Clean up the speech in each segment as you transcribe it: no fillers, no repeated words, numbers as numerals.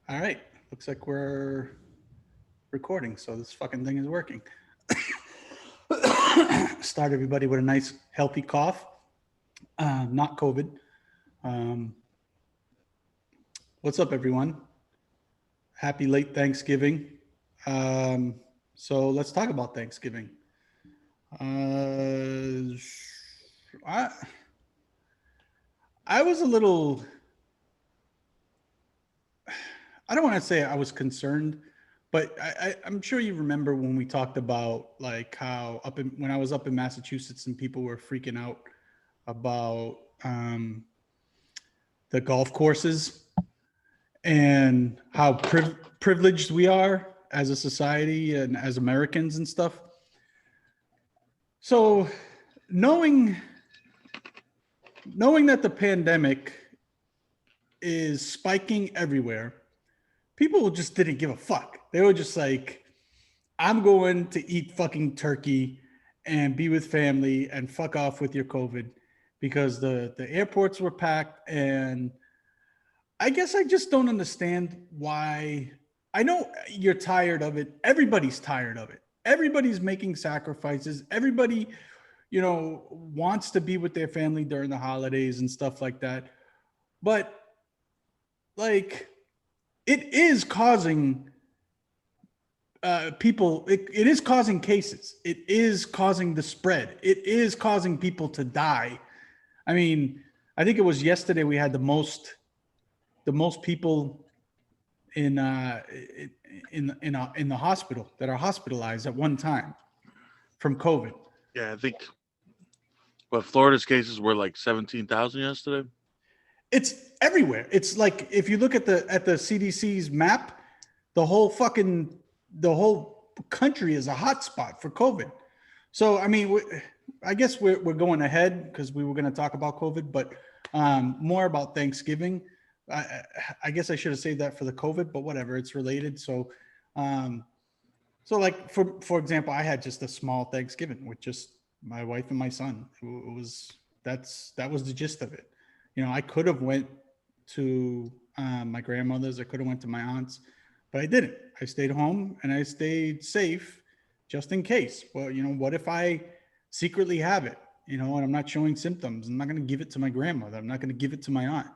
All right. Looks like we're recording, so this fucking thing is working. Start everybody with a nice, healthy cough. Not COVID. Um, what's up, everyone? Happy late Thanksgiving. Um, so let's talk about Thanksgiving. Uh, I I was a little. I don't want to say I was concerned, but I'm sure you remember when we talked about like how when I was up in Massachusetts and people were freaking out about the golf courses and how privileged we are as a society and as Americans and stuff. So knowing knowing that the pandemic is spiking everywhere, people just didn't give a fuck. They were just like, I'm going to eat fucking turkey and be with family and fuck off with your COVID because the airports were packed. And I guess I just don't understand why. I know you're tired of it. Everybody's tired of it. Everybody's making sacrifices. Everybody, wants to be with their family during the holidays and stuff like that. But like, it is causing people, it is causing cases. It is causing the spread. It is causing people to die. I mean, I think it was yesterday we had the most people in in the hospital that are hospitalized at one time from COVID. Yeah, I think what Florida's cases were like 17,000 yesterday. It's everywhere. It's like if you look at the CDC's map, the whole country is a hotspot for COVID. So I mean, I guess we're going ahead because we were going to talk about COVID, but more about Thanksgiving. I, I guess I should have saved that for the COVID, but whatever, it's related. Um, so like for example, I had just a small Thanksgiving with just my wife and my son. It was that was the gist of it. I could have went to my grandmother's. I could have went to my aunt's, but I didn't. I stayed home and I stayed safe just in case. Well, what if I secretly have it? And I'm not showing symptoms. I'm not going to give it to my grandmother. I'm not going to give it to my aunt.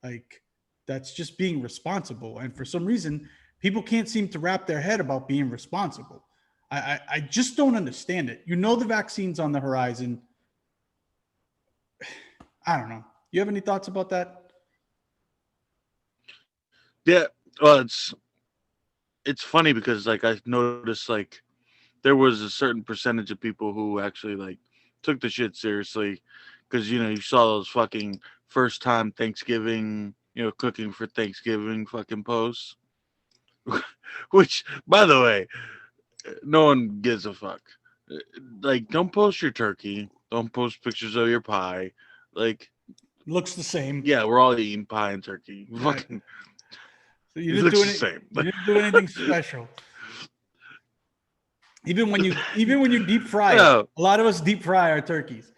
Like that's just being responsible. And for some reason, people can't seem to wrap their head about being responsible. I just don't understand it. The vaccine's on the horizon. I don't know. You have any thoughts about that? Yeah, well, it's funny because like I noticed like there was a certain percentage of people who actually like took the shit seriously because you saw those fucking first time Thanksgiving, cooking for Thanksgiving fucking posts, which by the way, no one gives a fuck. Uh, Like, don't post your turkey. Don't post pictures of your pie. Like, Looks the same. yeah, we're all eating pie and turkey. Right. Fucking, So it looks the same. you didn't do anything special. Even when you deep fry it. No, A lot of us deep fry our turkeys.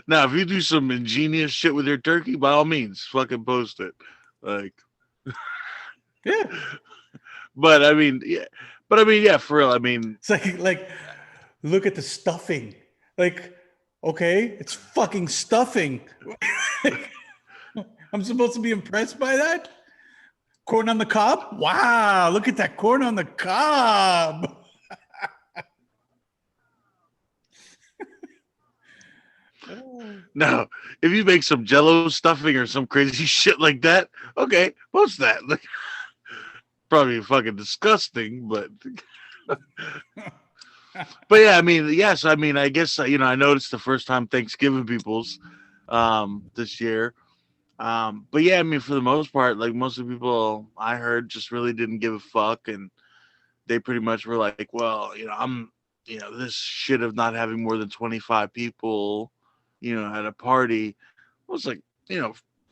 now if you do some ingenious shit with your turkey, by all means, fucking post it. Like, Yeah. but I mean, yeah, yeah, for real. I mean, It's like look at the stuffing. Like, okay, it's fucking stuffing. I'm supposed to be impressed by that? Corn on the cob? Wow, look at that corn on the cob. no, if you make some Jello stuffing or some crazy shit like that, okay, post that. Like, probably fucking disgusting, but yeah, I mean, yes, I mean, I guess I noticed the first time Thanksgiving people's this year. But yeah, I mean, for the most part, like most of the people I heard just really didn't give a fuck, and they pretty much were like, well, this shit of not having more than 25 people, at a party. I was like,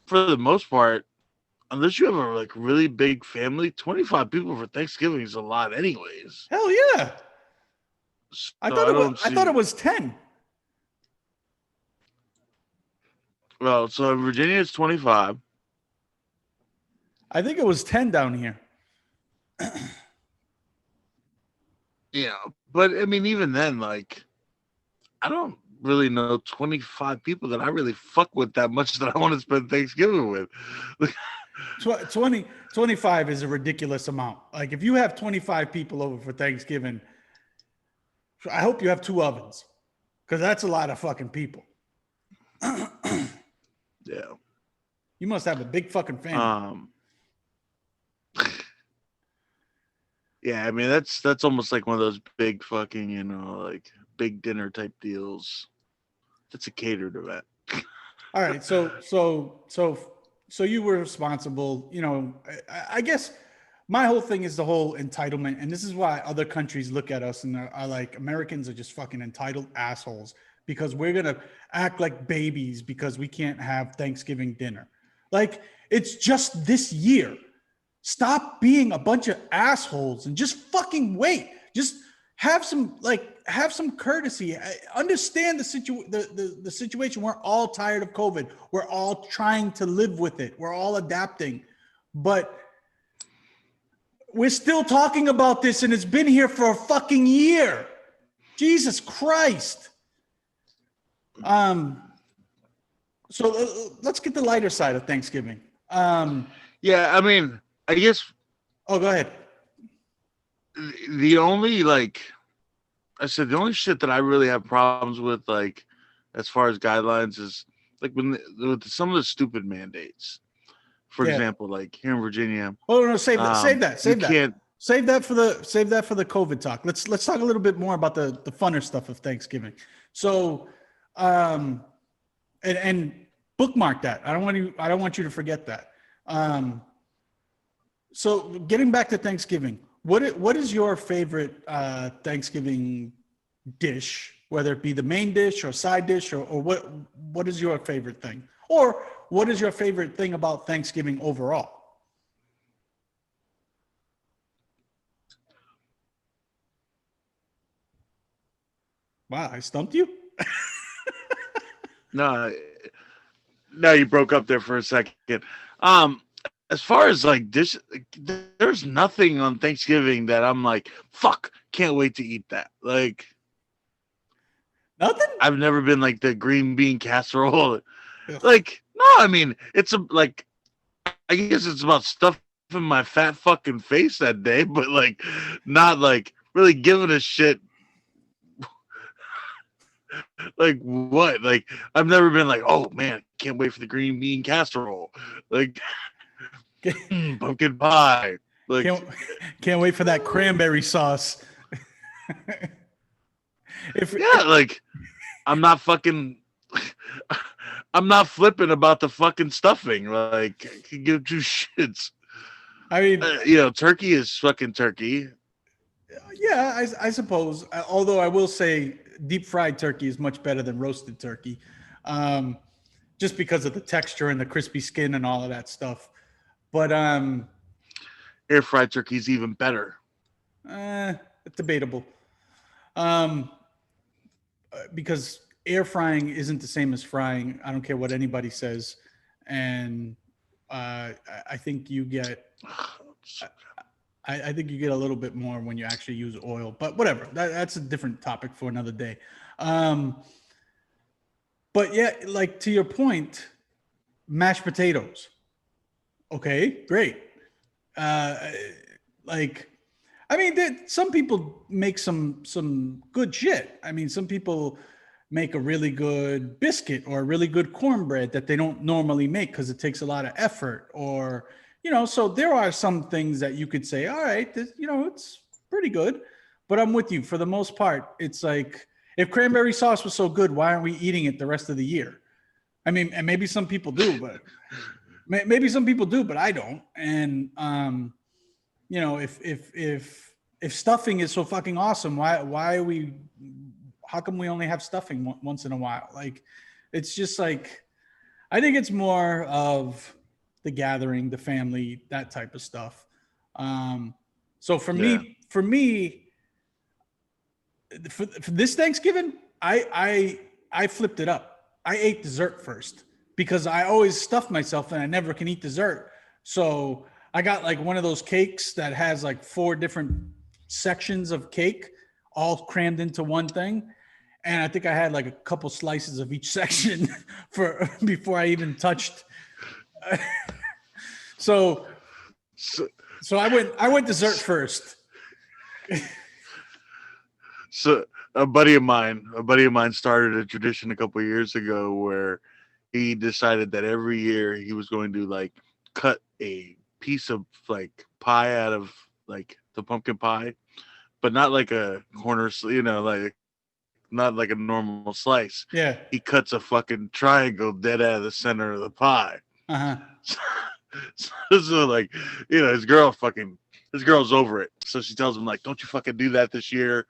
for the most part, unless you have a like really big family, 25 people for Thanksgiving is a lot, anyways. Hell yeah. I So thought I it was don't I thought see. it was 10. Well, so in Virginia it's 25. I think it was 10 down here. Yeah, but I mean, even then, like, I don't really know 25 people that I really fuck with that much that I want to spend Thanksgiving with. 25 is a ridiculous amount. Like if you have 25 people over for Thanksgiving, I hope you have 2 ovens because that's a lot of fucking people. Yeah. You must have a big fucking family. Yeah, I mean that's almost like one of those big fucking, like big dinner type deals. It's a catered event. All right, so you were responsible. I guess my whole thing is the whole entitlement, and this is why other countries look at us and are like, Americans are just fucking entitled assholes because we're gonna act like babies because we can't have Thanksgiving dinner. Like it's just this year. Stop being a bunch of assholes and just fucking wait. Just have some courtesy. Understand the situation. We're all tired of COVID. We're all trying to live with it. We're all adapting. But we're still talking about this and it's been here for a fucking year. Jesus Christ. So let's get the lighter side of Thanksgiving. Yeah, I mean, I guess. Oh, go ahead. The only the only shit that I really have problems with, like, as far as guidelines, is like with some of the stupid mandates. For example, like here in Virginia. Oh no, save that. Save that for the COVID talk. Let's talk a little bit more about the funner stuff of Thanksgiving. So, and bookmark that. I don't want you to forget that. So getting back to Thanksgiving, what is your favorite Thanksgiving dish, whether it be the main dish or side dish, or what is your favorite thing? Or what is your favorite thing about Thanksgiving overall? Wow, I stumped you? No, you broke up there for a second. As far as like dish, there's nothing on Thanksgiving that I'm like, fuck, can't wait to eat that. Like, nothing. I've never been like the green bean casserole. Ugh. Like, no, I mean, I guess it's about stuffing my fat fucking face that day, but like, not like really giving a shit. Like what? Like, I've never been like, oh man, can't wait for the green bean casserole. Like, pumpkin pie. Like, can't wait for that cranberry sauce. Like, I'm not fucking. I'm not flipping about the fucking stuffing. Like, I can give 2 shits. I mean, turkey is fucking turkey. Yeah, I suppose. Although I will say, deep fried turkey is much better than roasted turkey, just because of the texture and the crispy skin and all of that stuff. But air fried turkey is even better. Debatable. Because air frying isn't the same as frying. I don't care what anybody says, and I think you get. I think you get a little bit more when you actually use oil, but whatever. That's a different topic for another day. But yeah, like to your point, mashed potatoes. Okay, great. Like, I mean, some people make some good shit. I mean, some people make a really good biscuit or a really good cornbread that they don't normally make because it takes a lot of effort, or so there are some things that you could say, all right, this, it's pretty good. But I'm with you. For the most part, it's like, if cranberry sauce was so good, why aren't we eating it the rest of the year? I mean, and maybe some people do, but I don't. And if stuffing is so fucking awesome, how come we only have stuffing once in a while? Like, it's just like, I think it's more of the gathering, the family, that type of stuff. So for me, for this Thanksgiving, I flipped it up. I ate dessert first because I always stuff myself and I never can eat dessert. So I got like one of those cakes that has like 4 different sections of cake all crammed into one thing. And I think I had like a couple slices of each section for before I even touched. So I went dessert first. So a buddy of mine started a tradition a couple of years ago where he decided that every year he was going to like cut a piece of like pie out of like the pumpkin pie, but not like a corner, like not like a normal slice. Yeah. He cuts a fucking triangle dead out of the center of the pie. Uh-huh. So like, his girl's over it. So she tells him like, don't you fucking do that this year.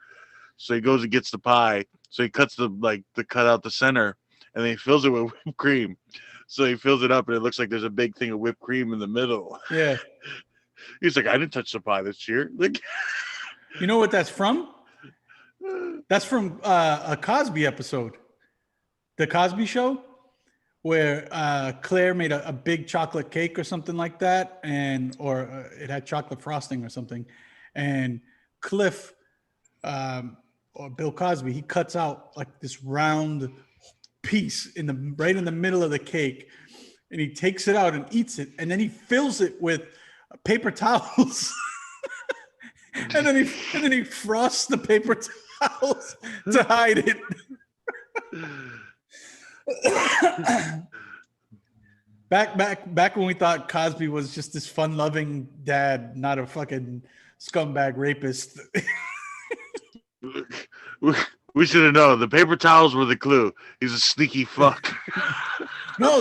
So he goes and gets the pie. So he cuts the cut out the center, and then he fills it with whipped cream. So he fills it up, and it looks like there's a big thing of whipped cream in the middle. Yeah. He's like, I didn't touch the pie this year. Like, you know what that's from? That's from a Cosby episode, The Cosby Show, where Claire made a big chocolate cake or something like that, or it had chocolate frosting or something, and Cliff or Bill Cosby, he cuts out like this round piece right in the middle of the cake, and he takes it out and eats it, and then he fills it with paper towels, and then he frosts the paper towels to hide it. Back when we thought Cosby was just this fun-loving dad, not a fucking scumbag rapist. We should have known. The paper towels were the clue. He's a sneaky fuck. No,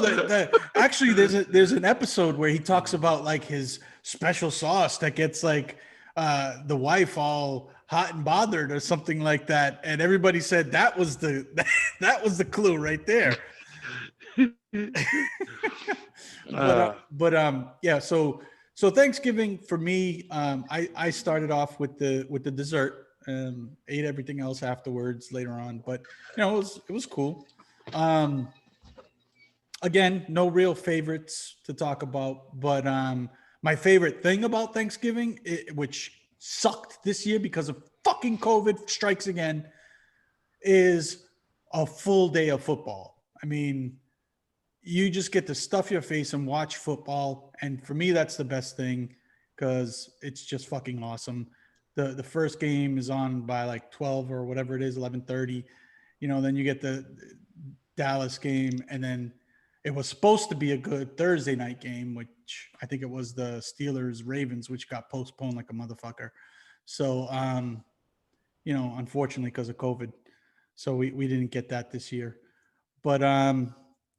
actually, there's an episode where he talks about like his special sauce that gets like the wife all hot and bothered or something like that, and everybody said that was the clue right there. Yeah. So Thanksgiving for me, I started off with the dessert. Ate everything else afterwards later on, but it was cool. Again, no real favorites to talk about, but my favorite thing about Thanksgiving, which sucked this year because of fucking COVID strikes again, is a full day of football. I mean, you just get to stuff your face and watch football, and for me, that's the best thing because it's just fucking awesome. The first game is on by like 12 or whatever it is, 11:30. Then you get the Dallas game, and then it was supposed to be a good Thursday night game, which I think it was the Steelers Ravens, which got postponed like a motherfucker. So, unfortunately because of COVID, so we didn't get that this year. But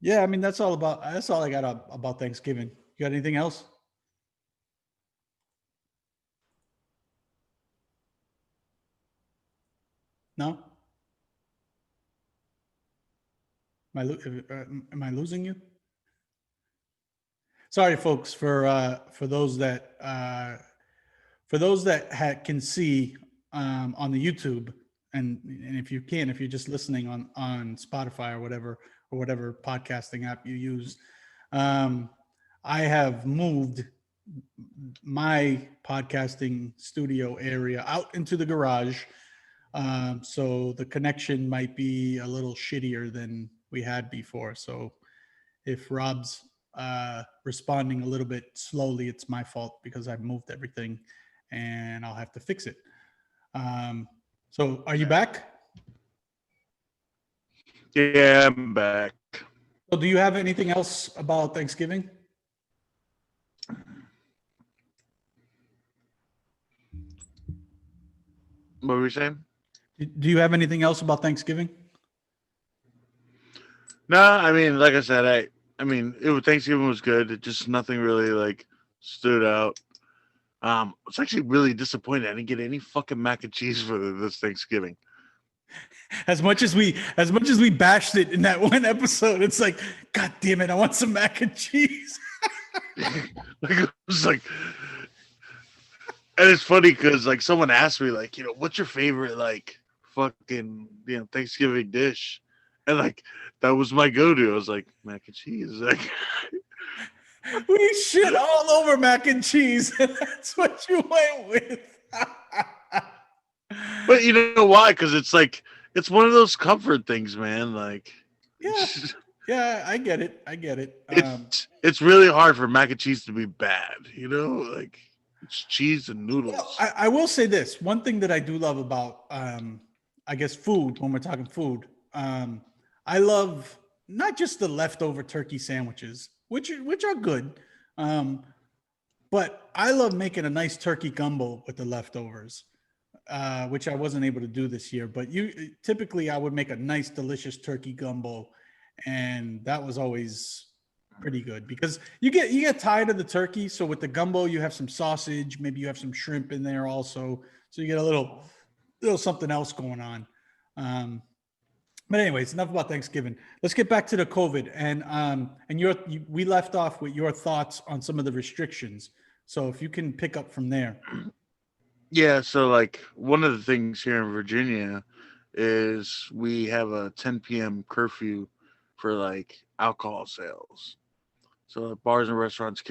yeah, I mean that's all I got about Thanksgiving. You got anything else? No? Am I losing you? Sorry, folks, for those that can see on the YouTube, and if you're just listening on Spotify or whatever podcasting app you use, I have moved my podcasting studio area out into the garage. So the connection might be a little shittier than we had before. So if Rob's responding a little bit slowly, it's my fault because I've moved everything and I'll have to fix it. So are you back? Yeah, I'm back. So do you have anything else about Thanksgiving? What were you saying? Do you have anything else about Thanksgiving? No, I mean, like I said, Thanksgiving was good. It just nothing really like stood out. It's actually really disappointed. I didn't get any fucking mac and cheese for this Thanksgiving. As much as we bashed it in that one episode, it's like, God damn it, I want some mac and cheese. It was like, and it's funny because like someone asked me like, what's your favorite like fucking Thanksgiving dish, and like that was my go-to. I was like mac and cheese. Like, We shit all over mac and cheese, and that's what you went with. But you know why? Because it's like it's one of those comfort things, man. Like Yeah, yeah, I get it. I get it. it's really hard for mac and cheese to be bad. You know, like it's cheese and Well, noodles. I will say this. One thing that I do love about, I guess, food, when we're talking food, I love not just the leftover turkey sandwiches, which are good, um, but I love making a nice turkey gumbo with the leftovers, which I wasn't able to do this year. But typically I would make a nice, delicious turkey gumbo, and that was always pretty good because you get tired of the turkey. So with the gumbo, you have some sausage, maybe you have some shrimp in there also, so you get a little something else going on. Um, but anyways, enough about Thanksgiving. Let's get back to the COVID and we left off with your thoughts on some of the restrictions. So if you can pick up from there. Yeah, so like one of the things here in Virginia is we have a 10 p.m. curfew for like alcohol sales. So bars and restaurants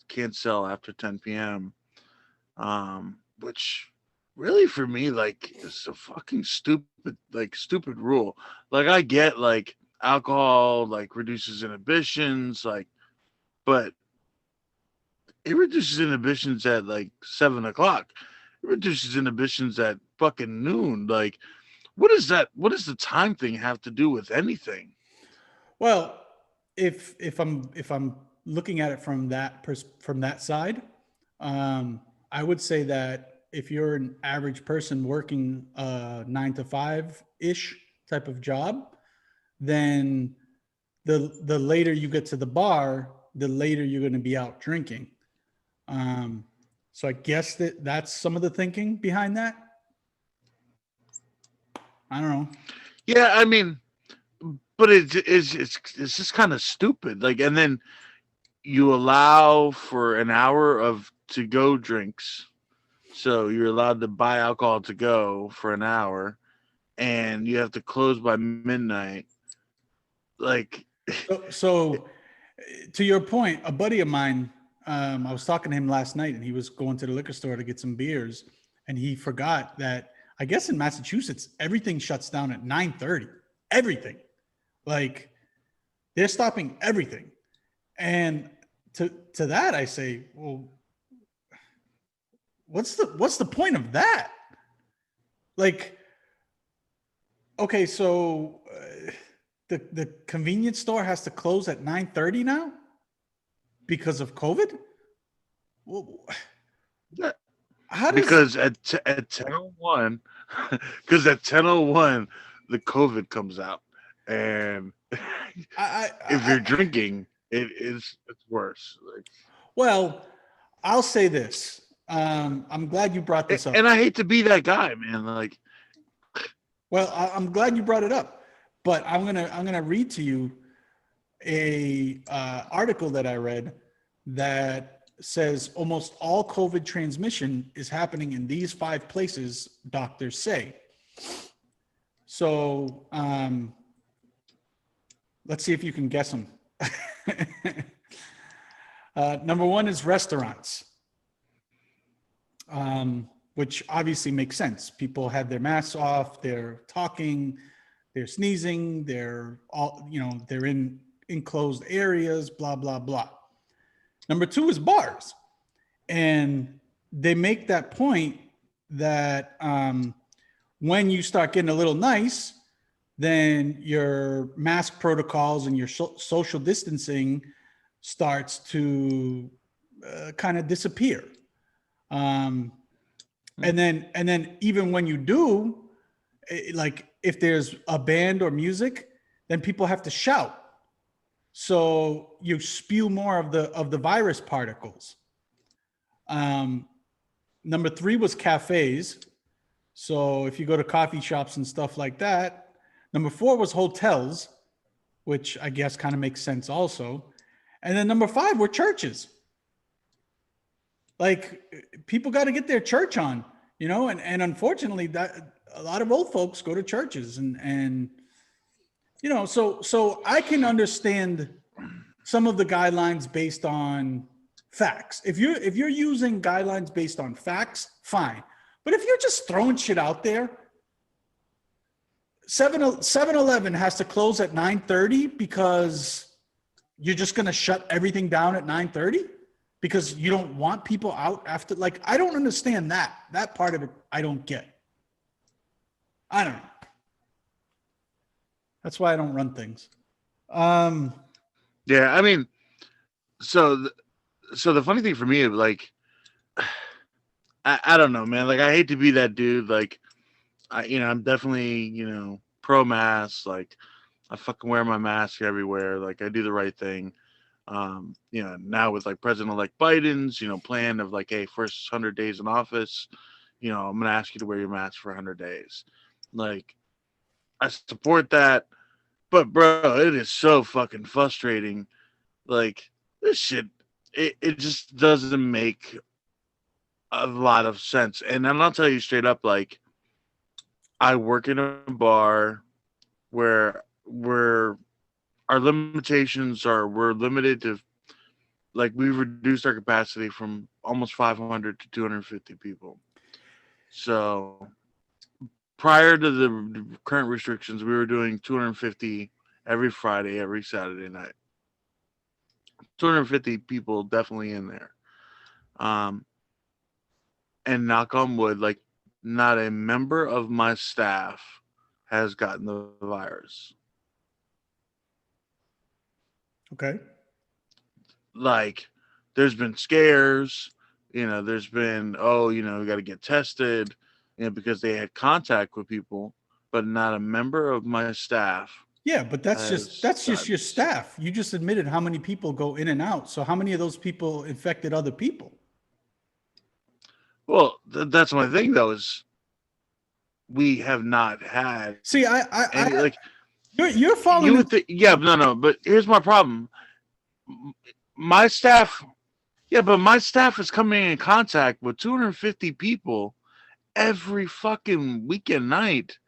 can't sell after 10 p.m. Which really for me like is a fucking stupid rule. Like I get like alcohol like reduces inhibitions, like, but it reduces inhibitions at like 7 o'clock. It reduces inhibitions at fucking noon. Like, what is that? What does the time thing have to do with anything? Well, if I'm looking at it from from that side, I would say that if you're an average person working a 9 to 5 ish type of job, then the later you get to the bar, the later you're going to be out drinking. Um, so I guess that's some of the thinking behind that. I don't know. Yeah, I mean, but it's just kind of stupid. Like, and then you allow for an hour of to go drinks, so you're allowed to buy alcohol to go for an hour, and you have to close by midnight. Like, So to your point, a buddy of mine, I was talking to him last night, and he was going to the liquor store to get some beers, and he forgot that I guess in Massachusetts everything shuts down at 9:30. Everything, like they're stopping everything, and to that I say, well, what's the point of that? Like, okay, so the convenience store has to close at 9:30 now because of COVID. Well, how does because at 10:01, because at 10:01 the COVID comes out, and if you're I drinking, it's worse. Like, well, I'll say this. I'm glad you brought this up. and I hate to be that guy, man. Like, Well, I'm glad you brought it up, but I'm gonna read to you a article that I read that says almost all COVID transmission is happening in these 5 places, doctors say. So let's see if you can guess them. Number one is restaurants, which obviously makes sense. People had their masks off, they're talking, they're sneezing, they're all, they're in enclosed areas, blah, blah, blah. Number two is bars. And they make that point that when you start getting a little nice, then your mask protocols and your social distancing starts to kind of disappear. And then even when you do, like if there's a band or music, then people have to shout. So you spew more of the virus particles. Number three was cafes. So if you go to coffee shops and stuff like that. Number four was hotels, which I guess kind of makes sense also. And then number five were churches. Like people got to get their church on, and unfortunately that a lot of old folks go to churches and so I can understand some of the guidelines based on facts. If you're using guidelines based on facts, fine. But if you're just throwing shit out there, 7-Eleven has to close at 9:30 because you're just going to shut everything down at 9:30 because you don't want people out after. Like, I don't understand that part of it. I don't get. I don't know. That's why I don't run things. Yeah, I mean, so the funny thing for me, like, I don't know, man. Like, I hate to be that dude. Like, I'm definitely, pro mask. Like, I fucking wear my mask everywhere. Like, I do the right thing. Now with like President-elect Biden's, plan of like, hey, first 100 days in office, I'm gonna ask you to wear your mask for 100 days. Like, I support that, but bro, it is so fucking frustrating. Like, this shit, it just doesn't make a lot of sense. And I'll tell you straight up, like, I work in a bar where our limitations are we're limited to, like, we've reduced our capacity from almost 500 to 250 people. So prior to the current restrictions, we were doing 250 every Friday, every Saturday night. 250 people definitely in there. And knock on wood, like, not a member of my staff has gotten the virus. Okay. Like, there's been scares, there's been, we got to get tested, because they had contact with people, but not a member of my staff. Yeah, but that's just your staff. You just admitted how many people go in and out. So how many of those people infected other people? Well, that's my thing though, is we have not had. See, any, like, you're falling. You would think, yeah, no, but here's my problem. My staff, yeah, but my staff is coming in contact with 250 people every fucking weekend night,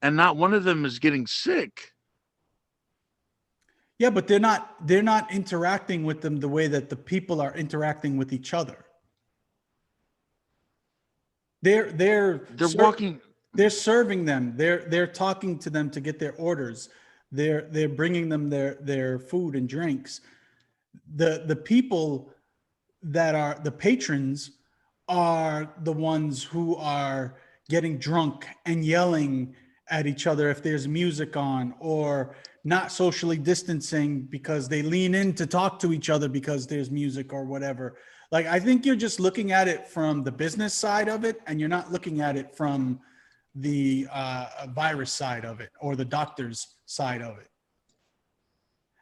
and not one of them is getting sick. Yeah, but they're not interacting with them the way that the people are interacting with each other. They're walking. They're serving them. They're talking to them to get their orders. They're bringing them their food and drinks. The people that are the patrons are the ones who are getting drunk and yelling at each other if there's music on, or not socially distancing because they lean in to talk to each other because there's music or whatever. Like, I think you're just looking at it from the business side of it, and you're not looking at it from the virus side of it or the doctor's side of it.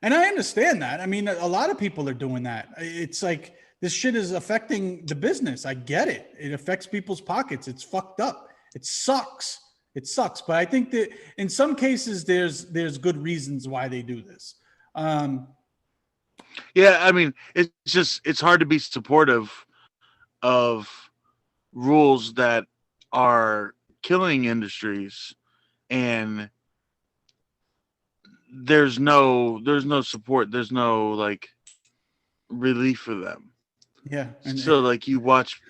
And I understand that. I mean, a lot of people are doing that. It's like, this shit is affecting the business. I get it. It affects people's pockets. It's fucked up. It sucks. It sucks. But I think that in some cases, there's good reasons why they do this. Yeah, I mean, it's hard to be supportive of rules that are killing industries, and there's no support, there's no, like, relief for them. Yeah. And so, like, you watch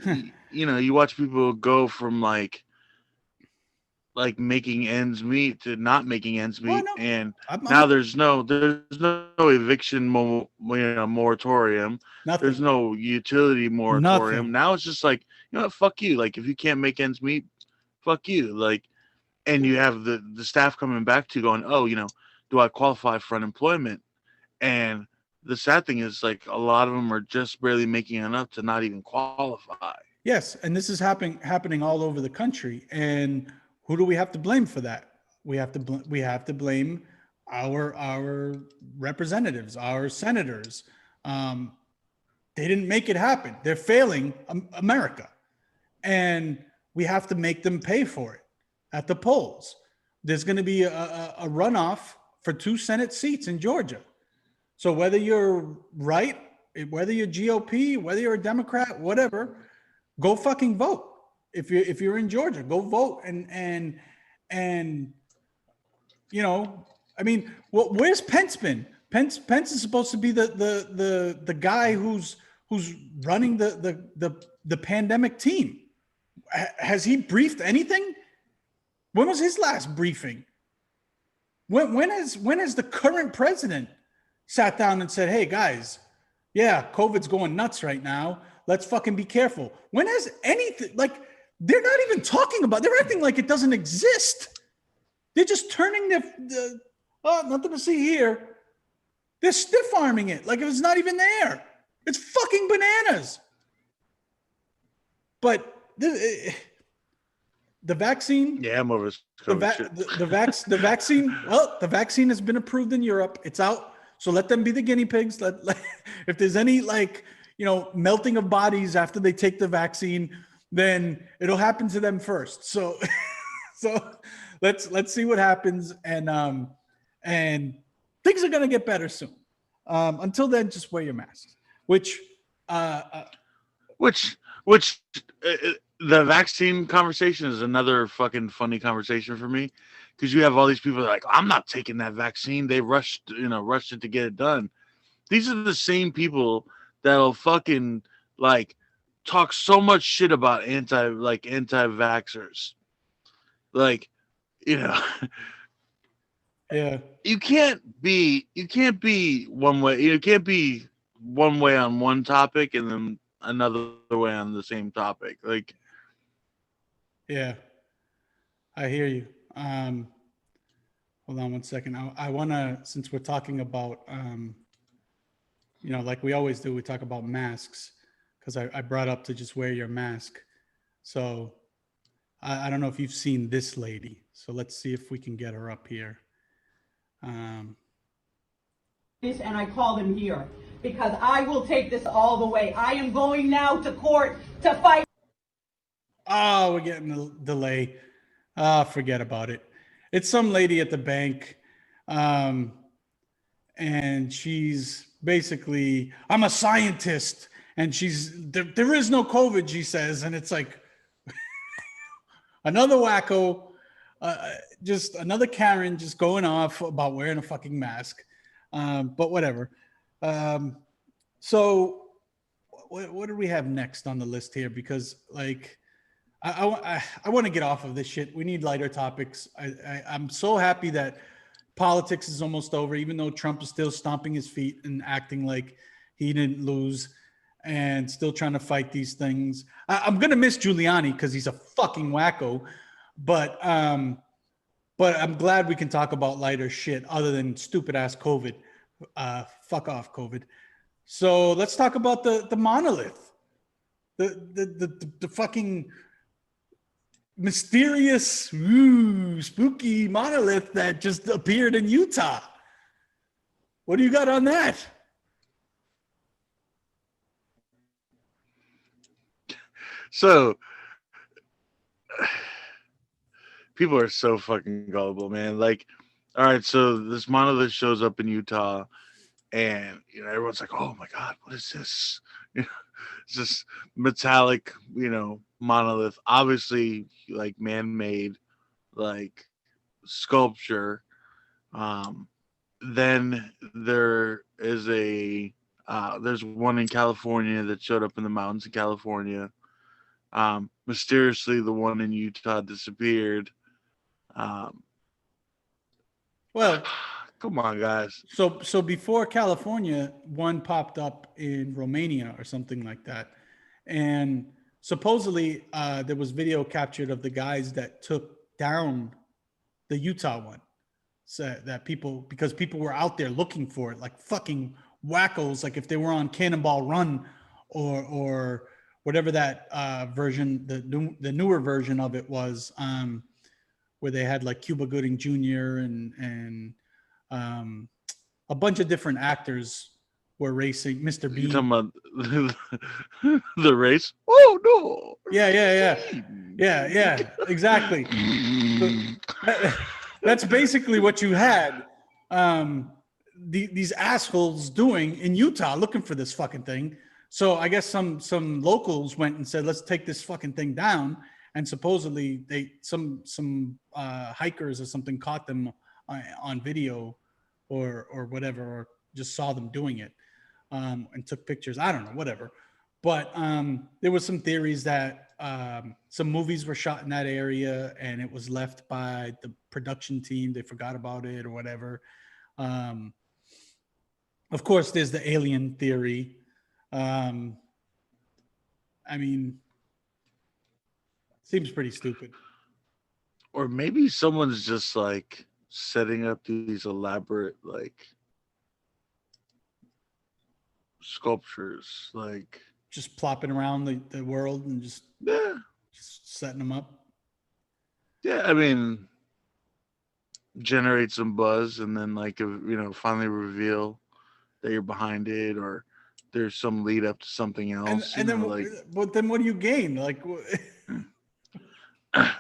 you watch people go from like making ends meet to not making ends meet. no. And now there's no eviction moratorium. Nothing. There's no utility moratorium. Nothing. Now it's just like, fuck you. Like, if you can't make ends meet, fuck you. Like, and you have the staff coming back to you going, oh, do I qualify for unemployment? And the sad thing is, like, a lot of them are just barely making enough to not even qualify. Yes, and this is happening all over the country. And who do we have to blame for that? We have to blame our representatives, our senators. They didn't make it happen. They're failing America, and we have to make them pay for it at the polls. There's going to be a runoff for 2 Senate seats in Georgia. So whether you're right, whether you're GOP, whether you're a Democrat, whatever, go fucking vote. If you're in Georgia, go vote. And I mean, where's Pence been? Pence is supposed to be the guy who's running the pandemic team. Has he briefed anything? When was his last briefing? When has the current president sat down and said, "Hey guys, yeah, COVID's going nuts right now. Let's fucking be careful." When has anything, like, they're not even talking about, they're acting like it doesn't exist. They're just turning oh, nothing to see here. They're stiff arming it like it was not even there. It's fucking bananas. But the vaccine, Yeah, I'm over this COVID shit. the vaccine. Well, the vaccine has been approved in Europe. It's out. So let them be the guinea pigs. If there's any, like, melting of bodies after they take the vaccine, then it'll happen to them first. So, let's see what happens, and things are gonna get better soon. Until then, just wear your masks. Which the vaccine conversation is another fucking funny conversation for me, because you have all these people that are like, I'm not taking that vaccine. They rushed it to get it done. These are the same people that'll fucking, like, talk so much shit about anti-vaxxers. Like, yeah. You can't be one way. You can't be one way on one topic and then another way on the same topic. Like, yeah, I hear you. Hold on one second. I want to, since we're talking about, like we always do, we talk about masks, because I brought up to just wear your mask. So I don't know if you've seen this lady. So let's see if we can get her up here. And I call them here because I will take this all the way. I am going now to court to fight. Oh, we're getting a delay. Forget about it. It's some lady at the bank. And she's basically, I'm a scientist. And there is no COVID, she says. And it's like another wacko, just another Karen just going off about wearing a fucking mask. But whatever. So what do we have next on the list here? Because, like, I want to get off of this shit. We need lighter topics. I'm so happy that politics is almost over, even though Trump is still stomping his feet and acting like he didn't lose and still trying to fight these things. I'm going to miss Giuliani because he's a fucking wacko. But I'm glad we can talk about lighter shit other than stupid ass COVID. Fuck off, COVID. So let's talk about the monolith, the fucking mysterious, spooky monolith that just appeared in Utah. What do you got on that? So people are so fucking gullible, man. Like, all right, so this monolith shows up in Utah, and everyone's like, "Oh my god, what is this?" It's this metallic, monolith, obviously like man-made, like sculpture. Then there is there's one in California that showed up in the mountains of California. Mysteriously, the one in Utah disappeared. Well, come on, guys. So before California, one popped up in Romania or something like that, and supposedly there was video captured of the guys that took down the Utah one. So that because people were out there looking for it, like fucking wackos, like if they were on Cannonball Run or whatever that version, the newer version of it was, where they had like Cuba Gooding Jr. and a bunch of different actors were racing. Mr. Bean. You talking about the race? Oh no! Yeah, exactly. That's basically what you had these assholes doing in Utah, looking for this fucking thing. So I guess some locals went and said, let's take this fucking thing down. And supposedly some hikers or something caught them on video or whatever, or just saw them doing it and took pictures. I don't know, whatever. But there was some theories that some movies were shot in that area and it was left by the production team. They forgot about it or whatever. Of course, there's the alien theory. I mean, seems pretty stupid. Or maybe someone's just like setting up these elaborate like sculptures, like Just plopping around the world and just yeah, setting them up. yeah. I mean, generate some buzz, and then like finally reveal that you're behind it, or there's some lead up to something else. And then, but then what do you gain? Like,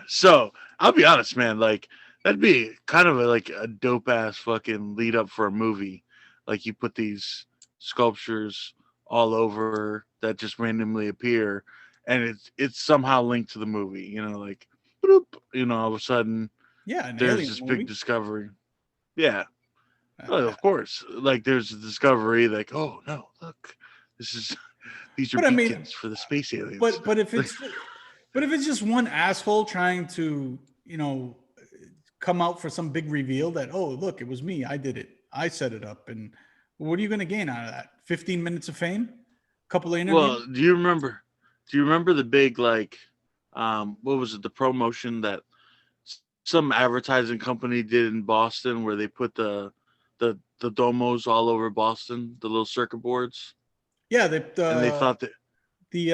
So I'll be honest, man. Like that'd be kind of like a dope ass fucking lead up for a movie. Like you put these sculptures all over that just randomly appear, and it's somehow linked to the movie. Like bloop, all of a sudden yeah, an there's alien this movie. big discovery. Yeah, well, of course. Like there's a discovery. Like oh no, look, these are But I mean, beacons for the space aliens. But if it's just one asshole trying to come out for some big reveal that, oh look, it was me, I did it, I set it up, and what are you going to gain out of that? 15 minutes of fame, a couple of interviews. Well, do you remember the big like what was it, the promotion that some advertising company did in Boston where they put the domos all over Boston, the little circuit boards? Yeah, and they thought that the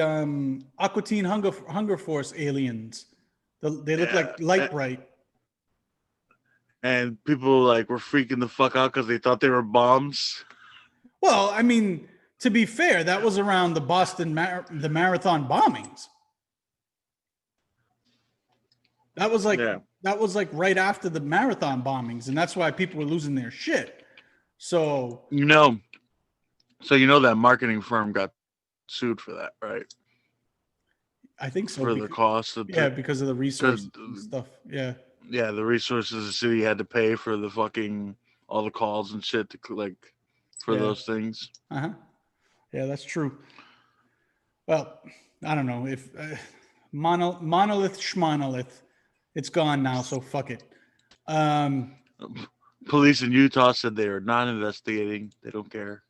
Aqua Teen Hunger Force aliens. They look like light bright. And people like were freaking the fuck out because they thought they were bombs. Well, I mean, to be fair, that was around the Boston the marathon bombings. That was like right after the marathon bombings, and that's why people were losing their shit. So that marketing firm got sued for that, right? I think so. For the cost of because of the resources and stuff. Yeah. Yeah, the resources the city had to pay for the fucking all the calls and shit to like for those things. Yeah, that's true. Well, I don't know if monolith schmonolith, it's gone now, so fuck it. Police in Utah said they are not investigating. They don't care.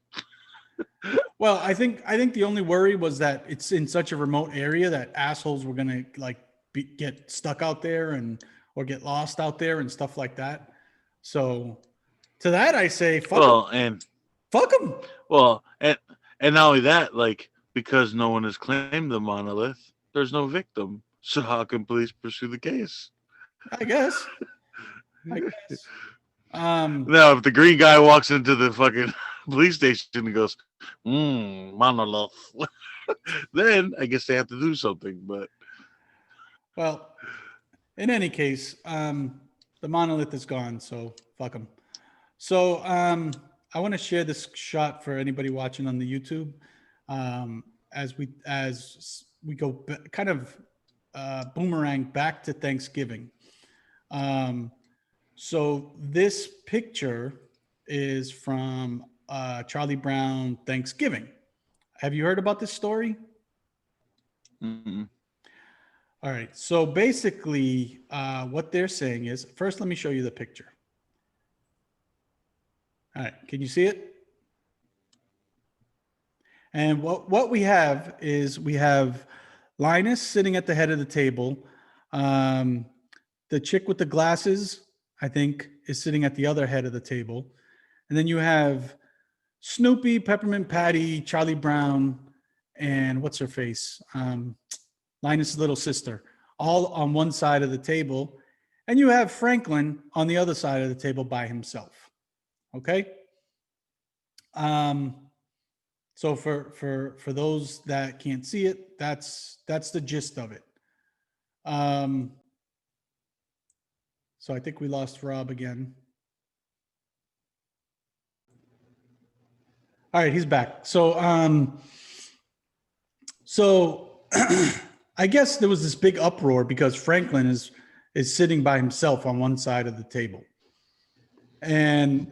Well, I think the only worry was that it's in such a remote area that assholes were gonna like get stuck out there or get lost out there and stuff like that. So to that I say fuck them. Fuck them. Well, and not only that, like because no one has claimed the monolith, there's no victim. So how can police pursue the case? I guess. Now, if the green guy walks into the fucking police station and goes, monolith, then I guess they have to do something. But well, in any case, the monolith is gone, so fuck them. So I want to share this shot for anybody watching on the YouTube as we go kind of boomerang back to Thanksgiving. So this picture is from Charlie Brown Thanksgiving. Have you heard about this story? Mm-mm. All right. So basically, what they're saying is, first, let me show you the picture. All right. Can you see it? And what we have is we have Linus sitting at the head of the table. The chick with the glasses, I think, is sitting at the other head of the table. And then you have Snoopy, Peppermint Patty, Charlie Brown, and what's her face? Linus' little sister, all on one side of the table. And you have Franklin on the other side of the table by himself. Okay? So for those that can't see it, that's the gist of it. So I think we lost Rob again. All right, he's back. So I guess there was this big uproar because Franklin is sitting by himself on one side of the table. And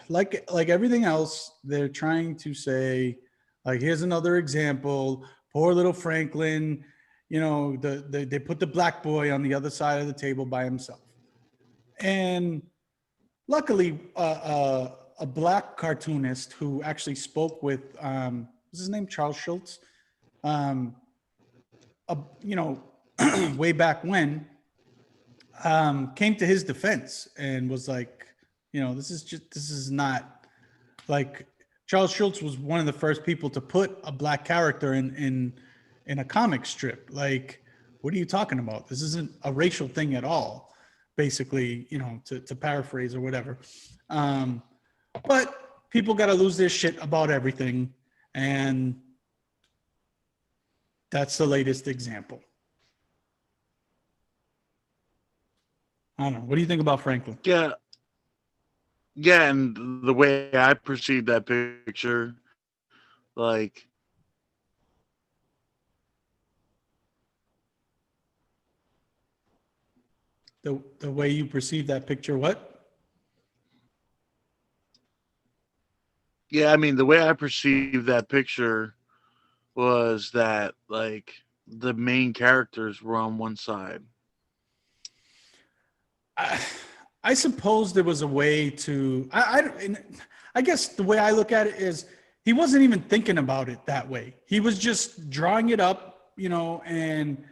like everything else, they're trying to say, like, here's another example. Poor little Franklin, you know, they put the black boy on the other side of the table by himself. And luckily, a black cartoonist who actually spoke with, what's his name? Charles Schultz. You know, way back when, came to his defense and was like, you know, this is not like Charles Schultz was one of the first people to put a black character in a comic strip. Like, what are you talking about? This isn't a racial thing at all, basically, you know, to paraphrase or whatever. But people got to lose their shit about everything. And that's the latest example. I don't know. What do you think about Franklin? Yeah. Yeah, and the way I perceive that picture, like, The way you perceive that picture, what? yeah, I mean, the way I perceived that picture was that, like, the main characters were on one side. I suppose there was a way to. I guess the way I look at it is he wasn't even thinking about it that way. He was just drawing it up, you know, and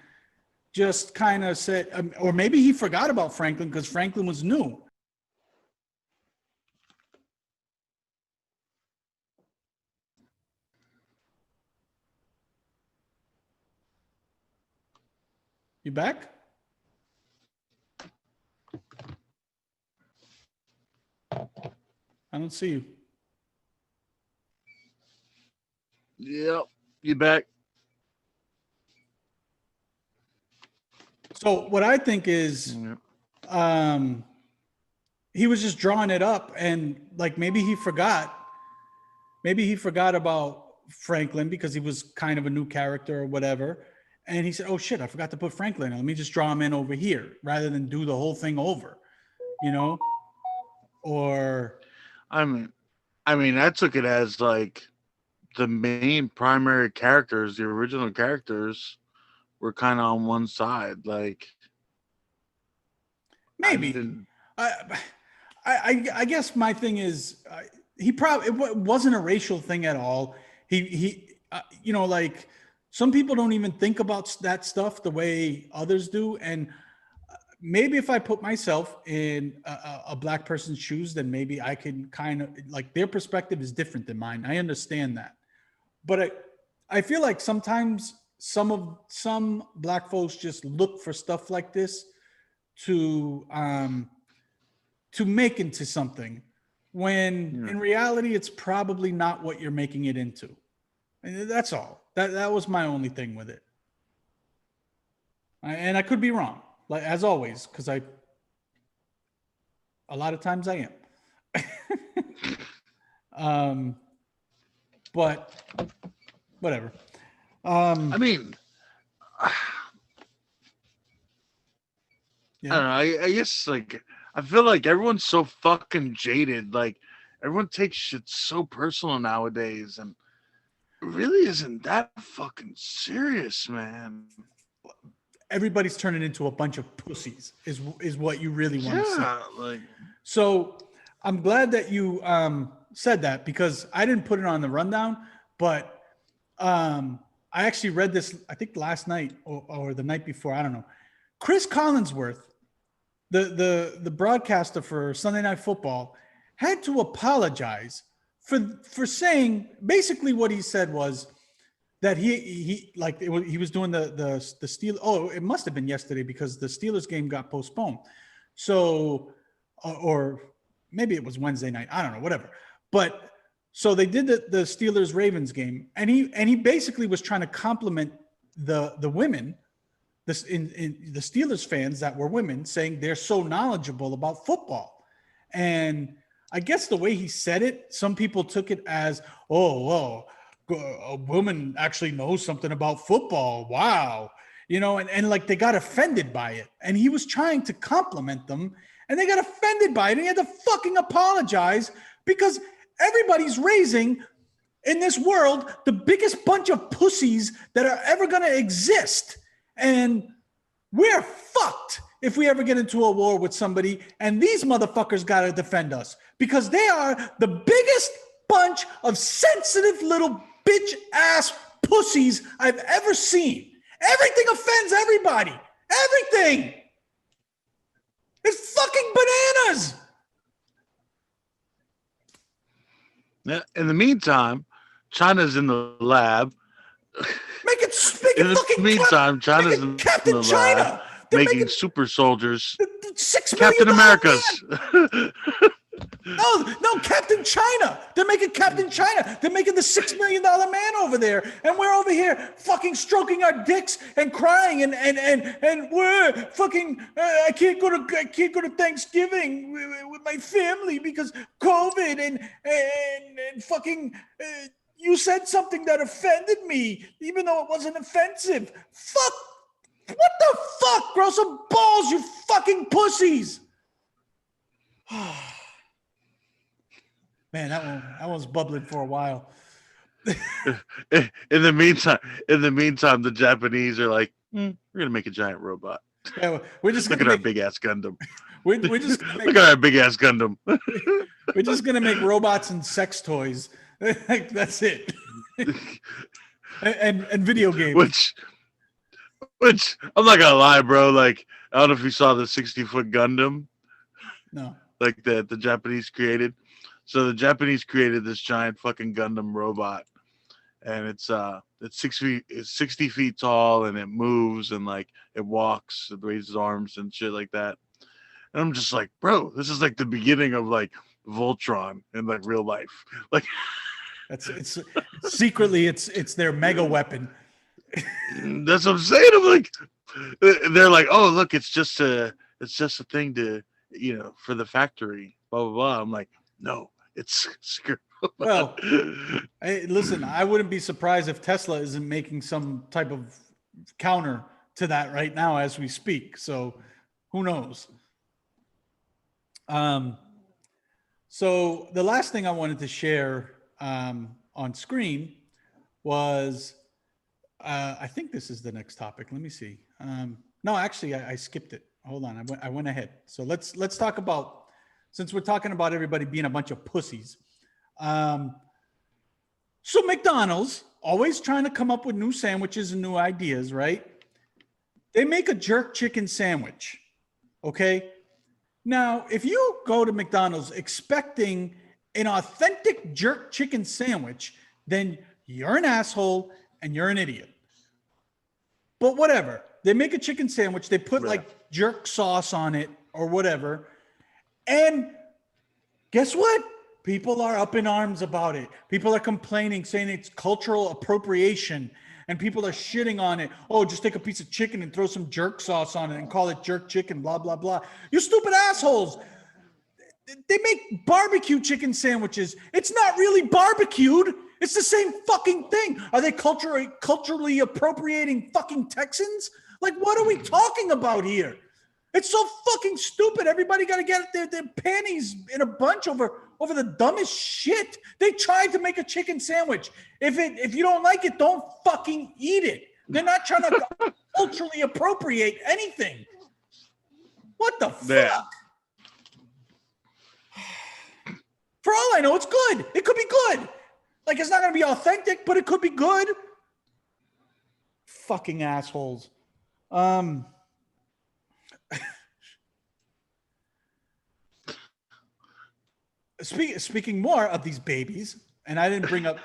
just kind of said, or maybe he forgot about Franklin because Franklin was new. You back? I don't see you. Yep, you back? So what I think is, Yep. he was just drawing it up, and like maybe he forgot about Franklin because he was kind of a new character or whatever. And he said, "Oh shit, I forgot to put Franklin. Let me just draw him in over here rather than do the whole thing over," you know? Or I mean, I took it as like the main primary characters, the original characters, were kind of on one side. Like, I maybe. didn't. I guess my thing is, he probably it wasn't a racial thing at all. He you know, like some people don't even think about that stuff the way others do. And maybe if I put myself in a black person's shoes, then maybe I can kind of like their perspective is different than mine. I understand that, but I feel like sometimes some black folks just look for stuff like this to make into something when in reality it's probably not what you're making it into. And that's all. That was my only thing with it. And I could be wrong, like as always, because a lot of times I am. But whatever. I mean, Yeah. I don't know. I guess like I feel like everyone's so fucking jaded. Like everyone takes shit so personal nowadays, and it really isn't that fucking serious, man. Everybody's turning into a bunch of pussies is what you really want to say. Yeah, like So I'm glad that you said that because I didn't put it on the rundown, but I actually read this, I think last night or the night before. I don't know. Chris Collinsworth, the broadcaster for Sunday Night Football, had to apologize for saying basically what he said was that he was doing the Steelers. Oh, it must have been yesterday because the Steelers game got postponed. So, or maybe it was Wednesday night. I don't know, whatever. But so they did the Steelers Ravens game, and he basically was trying to compliment the women, in the Steelers fans that were women, saying they're so knowledgeable about football. And I guess the way he said it, some people took it as, oh, well, a woman actually knows something about football. Wow. You know, and like they got offended by it. And he was trying to compliment them and they got offended by it. And he had to fucking apologize because everybody's raising in this world the biggest bunch of pussies that are ever going to exist. And we're fucked if we ever get into a war with somebody, and these motherfuckers got to defend us because they are the biggest bunch of sensitive little bitch ass pussies I've ever seen. Everything offends everybody. Everything. It's fucking bananas. Yeah. In the meantime, China's in the lab. In the meantime, China's in Captain the China. lab They're making super soldiers. $6 Captain million America's. No, Captain China. They're making Captain China. They're making the $6 million man over there, and we're over here fucking stroking our dicks and crying, and we're fucking. I can't go to Thanksgiving with my family because COVID and fucking. You said something that offended me, even though it wasn't offensive. Fuck. What the fuck? Grow some balls, you fucking pussies. Man, that one's bubbling for a while. In the meantime, the Japanese are like, we're gonna make a giant robot. Yeah, we're just look at our big ass Gundam. We're just look at our big ass Gundam. We're just gonna make robots and sex toys. That's it. and video games. Which I'm not gonna lie, bro. Like, I don't know if you saw the 60-foot Gundam. No. Like the Japanese created. So the Japanese created this giant fucking Gundam robot, and it's 60 feet tall, and it moves and like it walks, it raises arms and shit like that. And I'm just like, bro, this is like the beginning of like Voltron in like real life. Like, it's secretly it's their mega weapon. That's what I'm saying. I'm like, they're like, oh look, it's just a thing to, for the factory, blah blah blah. I'm like, no, it's well. Listen, I wouldn't be surprised if Tesla isn't making some type of counter to that right now as we speak. So, who knows? So the last thing I wanted to share on screen was. I think this is the next topic. Let me see. No, actually, I skipped it. Hold on. I went ahead. So let's talk about, since we're talking about everybody being a bunch of pussies. So McDonald's, always trying to come up with new sandwiches and new ideas, right? They make a jerk chicken sandwich. Okay. Now, if you go to McDonald's expecting an authentic jerk chicken sandwich, then you're an asshole and you're an idiot. But whatever. They make a chicken sandwich. They put like jerk sauce on it or whatever. And guess what? People are up in arms about it. People are complaining, saying it's cultural appropriation. And people are shitting on it. Oh, just take a piece of chicken and throw some jerk sauce on it and call it jerk chicken, blah, blah, blah. You stupid assholes. They make barbecue chicken sandwiches. It's not really barbecued. It's the same fucking thing. Are they culturally appropriating fucking Texans? Like, what are we talking about here? It's so fucking stupid. Everybody got to get their panties in a bunch over the dumbest shit. They tried to make a chicken sandwich. If you don't like it, don't fucking eat it. They're not trying to culturally appropriate anything. What the fuck? For all I know, it's good. It could be good. Like, it's not going to be authentic, but it could be good. Fucking assholes. Speaking more of these babies, and I didn't bring up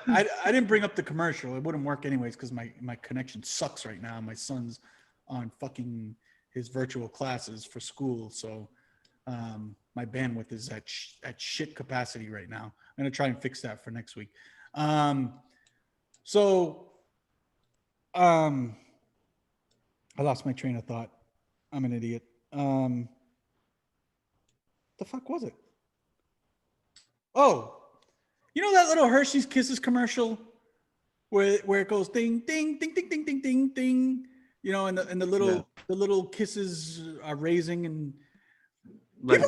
the commercial. It wouldn't work anyways because my connection sucks right now. My son's on fucking his virtual classes for school, so my bandwidth is at shit capacity right now. I'm gonna try and fix that for next week. I lost my train of thought. I'm an idiot. The fuck was it? Oh, you know that little Hershey's Kisses commercial where it goes ding ding ding ding ding ding ding ding. You know, and the little kisses are raising, and like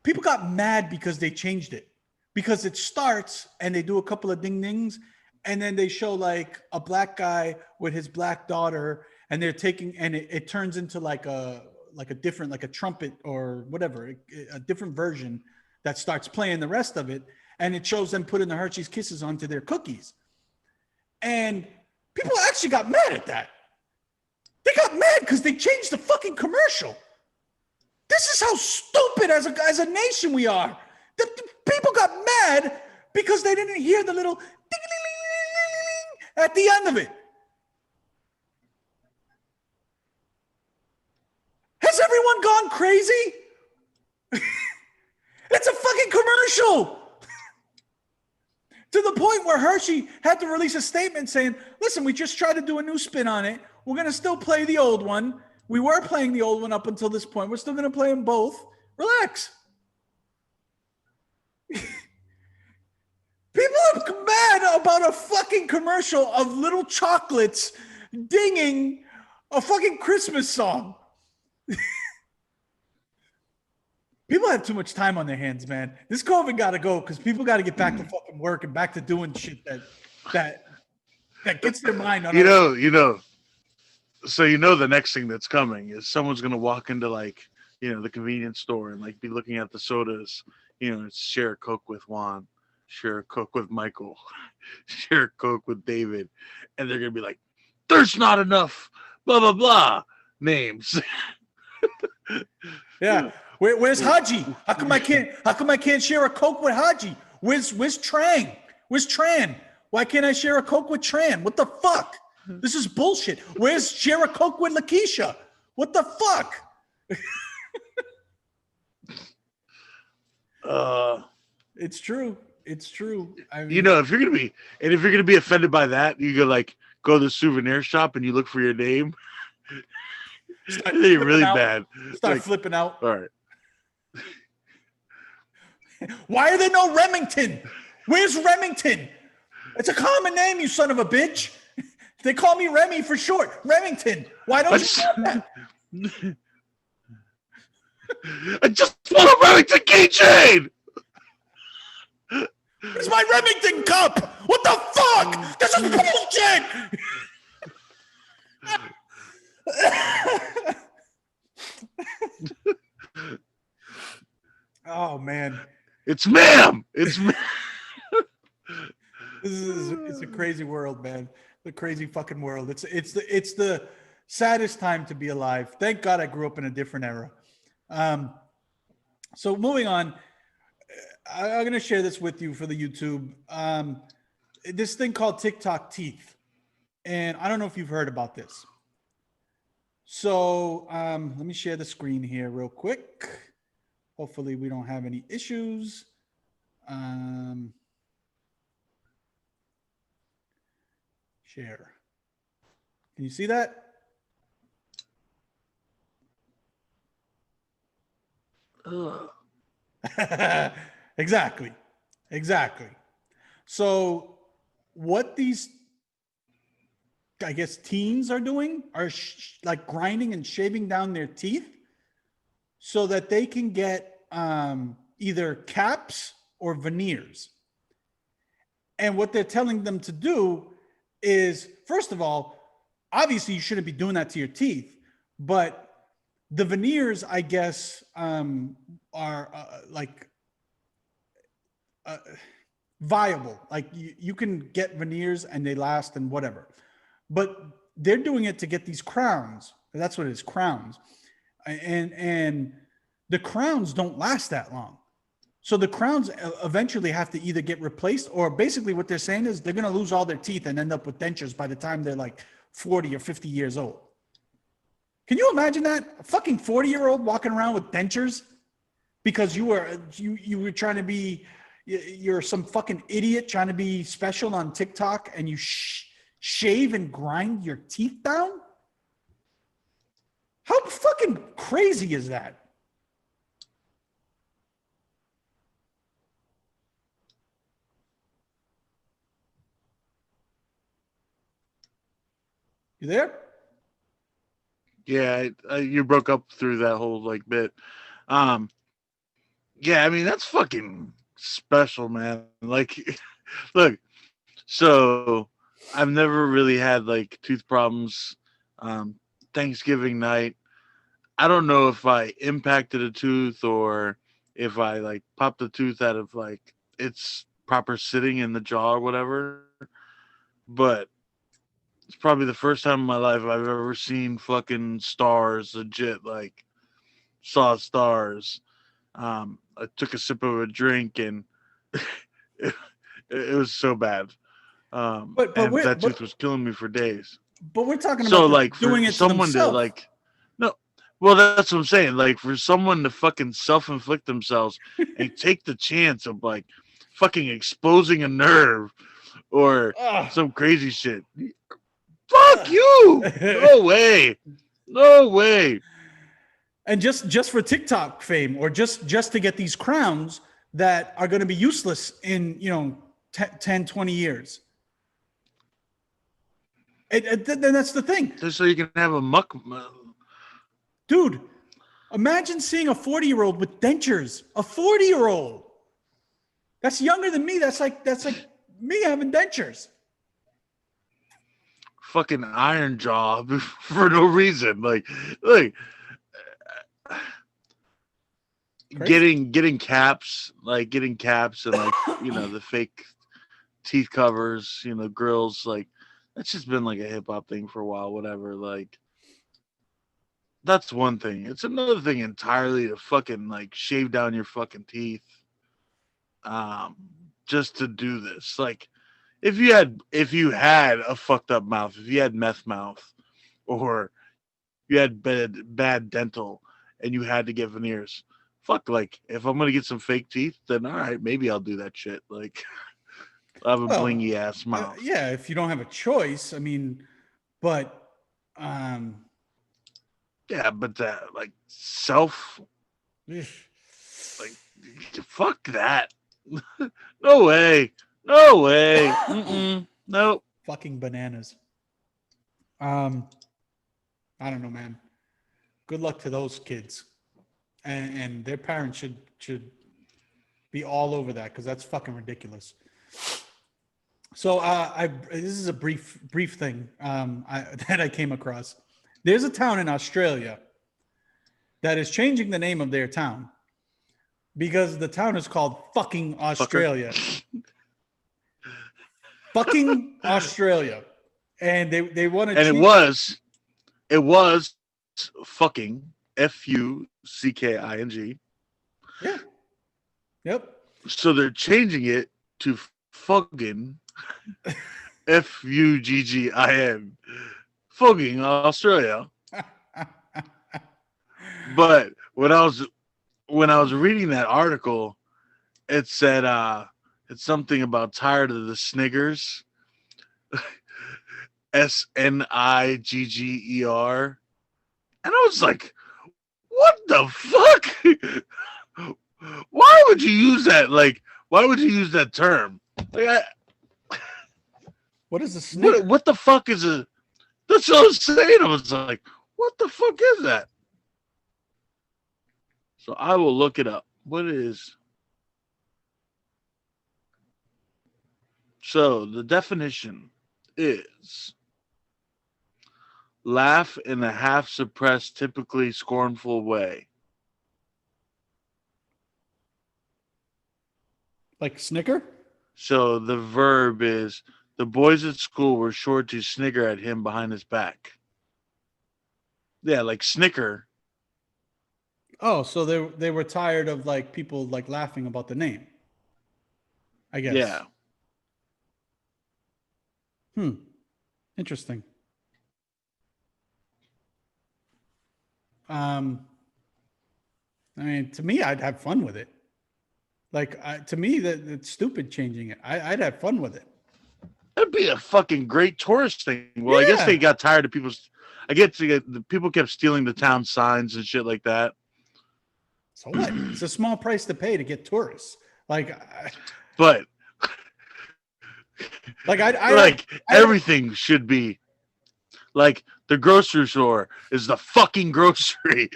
people got mad because they changed it. because it starts and they do a couple of ding dings, and then they show like a black guy with his black daughter, and they're taking, and it turns into like a different, like a trumpet or whatever, a different version that starts playing the rest of it, and it shows them putting the Hershey's Kisses onto their cookies. And people actually got mad at that. They got mad because they changed the fucking commercial. This is how stupid as a nation we are. The people got mad because they didn't hear the little ding-a-ling-ling-ling-ling at the end of it. Has everyone gone crazy? It's a fucking commercial. To the point where Hershey had to release a statement saying, listen, we just tried to do a new spin on it. We're going to still play the old one. We were playing the old one up until this point. We're still going to play them both. Relax. People are mad about a fucking commercial of little chocolates dinging a fucking Christmas song. People have too much time on their hands, man. This COVID got to go because people got to get back to fucking work and back to doing shit that gets their mind on. So the next thing that's coming is someone's gonna walk into like the convenience store and like be looking at the sodas. It's share a Coke with Juan, share a Coke with Michael, share a Coke with David, and they're gonna be like, "There's not enough, blah blah blah names." Yeah. Where's Haji? How come I can't share a Coke with Haji? Where's Tran? Where's Tran? Why can't I share a Coke with Tran? What the fuck? This is bullshit. Where's share a Coke with Lakeisha? What the fuck? It's true. It's true. I mean, if you're gonna be offended by that, you go to the souvenir shop and you look for your name. They're really bad. Start flipping out. All right. Why are there no Remington? Where's Remington? It's a common name, you son of a bitch. They call me Remy for short. Remington. Why don't you have that? I just want a Remington keychain. It's my Remington cup. What the fuck? This is bullshit. Oh man. It's ma'am. It's ma'am. It's a crazy world, man. The crazy fucking world. It's the saddest time to be alive. Thank God I grew up in a different era. So moving on, I'm going to share this with you for the YouTube. This thing called Tik Tok Teeth. And I don't know if you've heard about this. So let me share the screen here real quick. Hopefully we don't have any issues. Share. Can you see that? Exactly. So what these, I guess, teens are doing are like grinding and shaving down their teeth so that they can get either caps or veneers. And what they're telling them to do is, first of all, obviously you shouldn't be doing that to your teeth, but the veneers, I guess, are viable. Like you can get veneers and they last and whatever, but they're doing it to get these crowns. That's what it is, crowns. And the crowns don't last that long. So the crowns eventually have to either get replaced, or basically what they're saying is they're going to lose all their teeth and end up with dentures by the time they're like 40 or 50 years old. Can you imagine that? A fucking 40-year-old walking around with dentures because you were trying to be, you're some fucking idiot trying to be special on TikTok and you shave and grind your teeth down? How fucking crazy is that? You there? Yeah, you broke up through that whole bit. Yeah, I mean that's fucking special, man. Like, look, so I've never really had like tooth problems. Thanksgiving night, I don't know if I impacted a tooth or if I like popped a tooth out of like its proper sitting in the jaw or whatever. But it's probably the first time in my life I've ever seen fucking stars, legit, like saw stars. I took a sip of a drink and it, it was so bad. And that tooth was killing me for days. But we're talking So about like for doing it to someone to themselves. like no, well that's what I'm saying. Like for someone to fucking self-inflict themselves and take the chance of like fucking exposing a nerve or some crazy shit. Fuck you! No way! No way! And just for TikTok fame, or just to get these crowns that are going to be useless in 10, 20 years. Then that's the thing. Just so you can have a muck. Dude, imagine seeing a 40-year-old with dentures. A 40-year-old. That's younger than me. That's like me having dentures. Fucking iron jaw for no reason. Like getting caps and like the fake teeth covers, grills, like that's just been like a hip hop thing for a while, whatever. Like that's one thing. It's another thing entirely to fucking like shave down your fucking teeth. Just to do this. Like if you had a fucked up mouth, if you had meth mouth, or you had bad dental and you had to get veneers, fuck, like if I'm gonna get some fake teeth, then all right, maybe I'll do that shit. Like I have a blingy ass mouth. Yeah, if you don't have a choice, I mean, but yeah, but that like self, like fuck that. No way. No way. Nope. Fucking bananas. I don't know, man. Good luck to those kids, and their parents should be all over that, because that's fucking ridiculous. So this is a brief thing that I came across. There's a town in Australia that is changing the name of their town because the town is called fucking Australia. Fucking Australia. And they want to. And it was fucking FUCKING. Yeah. Yep. So they're changing it to fucking FUGGIN. Fucking Australia. But when I was reading that article, it said it's something about tired of the sniggers. SNIGGER. And I was like, what the fuck? Why would you use that? Like, why would you use that term? Like, what is a snigger? What the fuck is a... That's what I was saying. I was like, what the fuck is that? So I will look it up. What is... So the definition is laugh in a half-suppressed, typically scornful way. Like snicker? So the verb is the boys at school were sure to snigger at him behind his back. Yeah, like snicker. Oh, so they were tired of like people like laughing about the name, I guess. Yeah. Interesting. I mean, to me, I'd have fun with it. Like, to me, it's stupid changing it. I'd have fun with it. That'd be a fucking great tourist thing. Well, yeah. I guess they got tired of people's... the people kept stealing the town signs and shit like that. So what? It's a small price to pay to get tourists. But... everything should be... Like, the grocery store is the fucking grocery.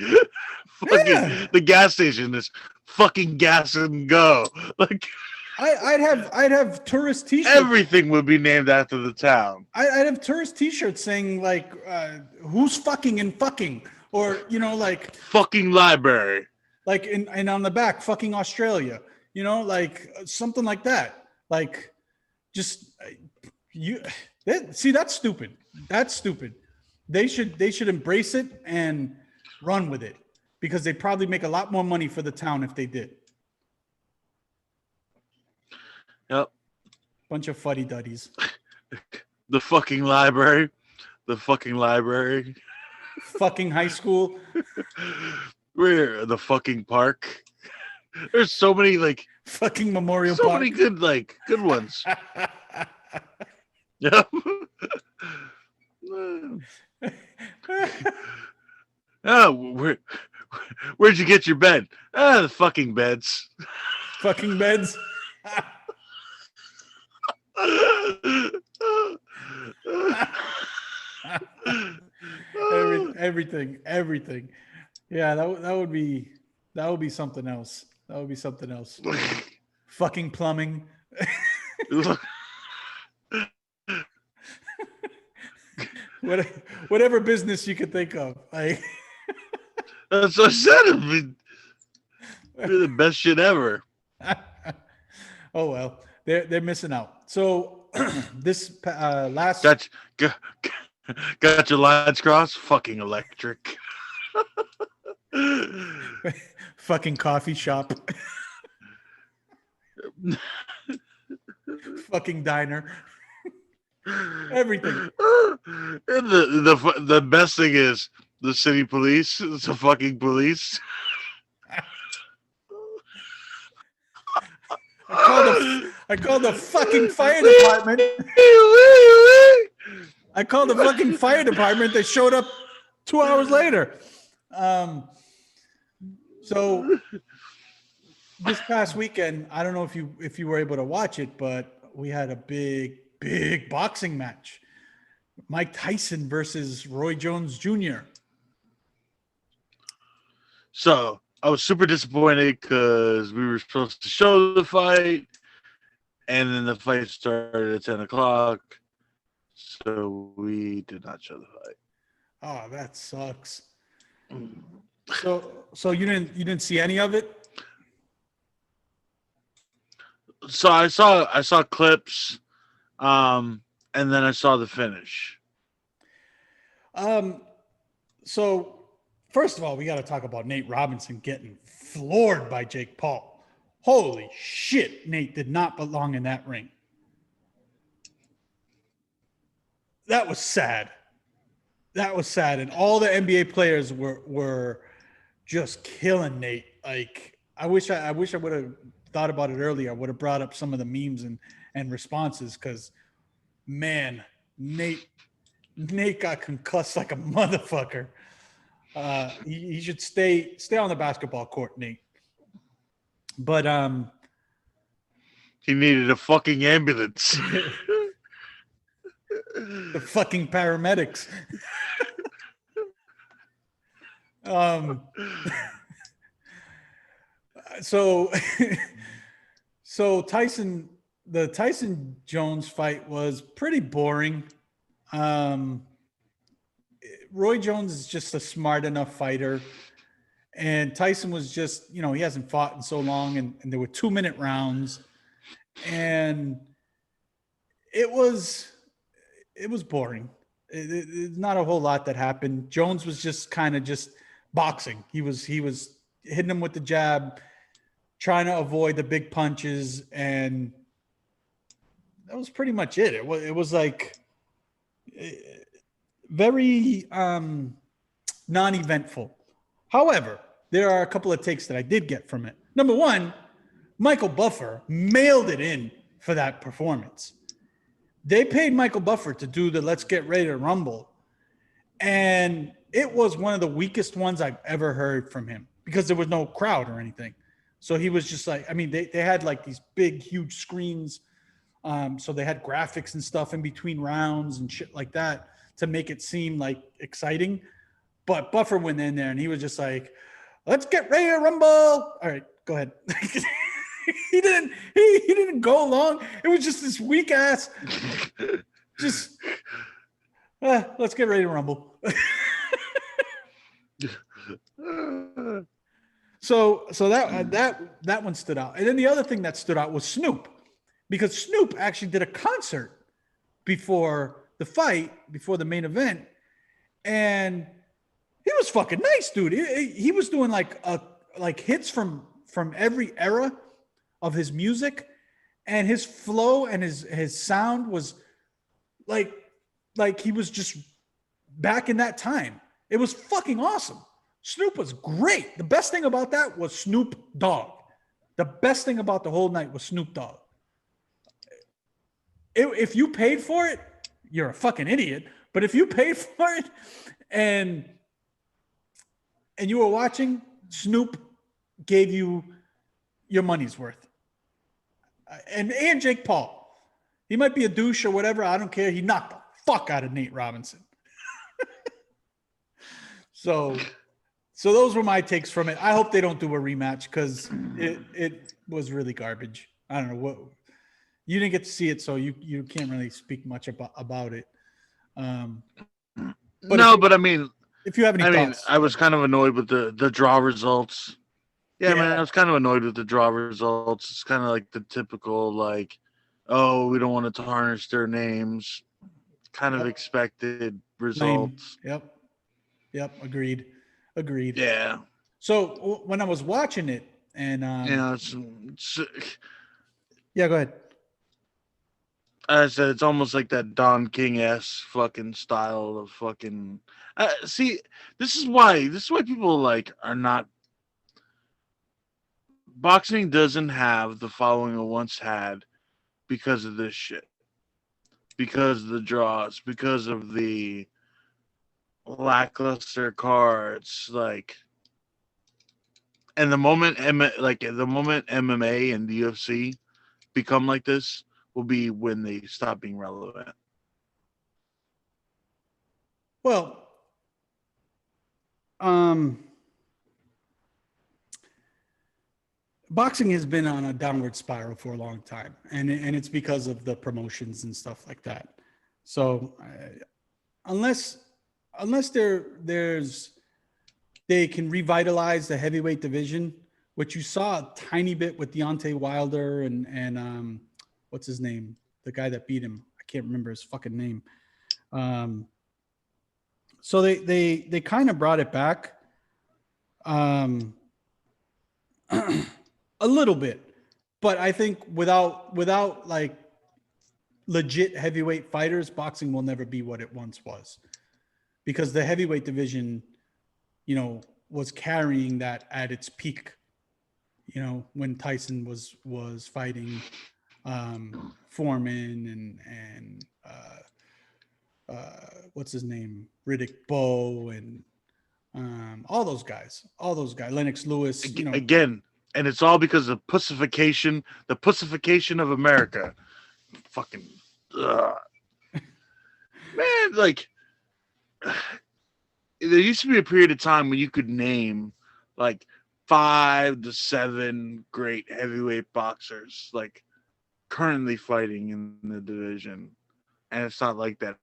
The gas station is fucking gas and go. Like I'd have tourist T-shirts. everything would be named after the town. I'd have tourist T-shirts saying like, "Who's fucking and fucking," or like fucking library. Like and on the back, fucking Australia. Like something like that. Like, just see, that's stupid. That's stupid. They should embrace it and run with it, because they probably make a lot more money for the town if they did. Yep. Bunch of fuddy-duddies. The fucking library. The fucking library. Fucking high school. We're the fucking park. There's so many like fucking Memorial so Park. many good ones. Yep. Oh, where'd you get your bed? The fucking beds. Fucking beds. Everything. Yeah, that would be something else. That would be something else. Fucking plumbing. Whatever business you could think of. Like, that's what I said. It'd be the best shit ever. Oh well, they're missing out. So this last got your lines crossed. Fucking electric. Fucking coffee shop. Fucking diner. Everything. And the best thing is the city police. It's a fucking police. I called the fucking fire department. I called the fucking fire department. They showed up 2 hours later. So this past weekend, I don't know if you were able to watch it, but we had a big boxing match. Mike Tyson versus Roy Jones Jr. So I was super disappointed because we were supposed to show the fight, and then the fight started at 10 o'clock. So we did not show the fight. Oh, that sucks. So you didn't see any of it? So I saw clips, and then I saw the finish. So first of all, we got to talk about Nate Robinson getting floored by Jake Paul. Holy shit, Nate did not belong in that ring. That was sad. And all the NBA players were just killing Nate. Like, I wish I would have thought about it earlier. I would have brought up some of the memes and responses, because, man, Nate got concussed like a motherfucker. He should stay on the basketball court, Nate. But he needed a fucking ambulance. The fucking paramedics. So the Tyson Jones fight was pretty boring. Roy Jones is just a smart enough fighter, and Tyson was just, he hasn't fought in so long, and there were 2-minute rounds, and it was boring. It's not a whole lot that happened. Jones was just kind of just boxing. He was hitting him with the jab, trying to avoid the big punches, and that was pretty much it. It was like very non-eventful. However, there are a couple of takes that I did get from it. Number one, Michael Buffer mailed it in for that performance. They paid Michael Buffer to do the Let's Get Ready to Rumble, and it was one of the weakest ones I've ever heard from him, because there was no crowd or anything. So he was just like, they had like these big, huge screens. So they had graphics and stuff in between rounds and shit like that to make it seem like exciting. But Buffer went in there and he was just like, "Let's get ready to rumble." All right, Go ahead. He didn't go long. It was just this weak ass. Just let's get ready to rumble. So that one stood out. And then the other thing that stood out was Snoop, because Snoop actually did a concert before the fight, before the main event, and he was fucking nice, dude. He was doing like hits from every era of his music, and his flow and his sound was like he was just back in that time. It was fucking awesome. Snoop was great. The best thing about that was Snoop Dogg. The best thing about the whole night was Snoop Dogg. If you paid for it, you're a fucking idiot. But if you paid for it and you were watching, Snoop gave you your money's worth. And Jake Paul. He might be a douche or whatever. I don't care. He knocked the fuck out of Nate Robinson. So those were my takes from it. I hope they don't do a rematch because it was really garbage. I don't know what you didn't get to see it, so you can't really speak much about it. But I mean, if you have any thoughts, I was kind of annoyed with the draw results. Yeah, man, I was kind of annoyed with the draw results. It's kind of like the typical like, oh, we don't want to tarnish their names. Kind of expected results. Lame. Yep. Agreed. Yeah. So when I was watching it, and yeah, go ahead. I said it's almost like that Don King-esque fucking style of fucking. See, this is why people like are not. Boxing doesn't have the following it once had because of this shit. Because of the draws, because of the lackluster cards, like, and the moment MMA and the UFC become like this will be when they stop being relevant. Well, boxing has been on a downward spiral for a long time, and it's because of the promotions and stuff like that. So unless they can revitalize the heavyweight division, which you saw a tiny bit with Deontay Wilder and what's his name, the guy that beat him, I can't remember his fucking name. So they kind of brought it back. A little bit, but I think without like legit heavyweight fighters, boxing will never be what it once was, because the heavyweight division, was carrying that at its peak. When Tyson was fighting Foreman and what's his name, Riddick Bowe, and all those guys, Lennox Lewis, again. And it's all because of the pussification of America. Fucking, man, like, there used to be a period of time when you could name like 5 to 7 great heavyweight boxers, like, currently fighting in the division. And it's not like that.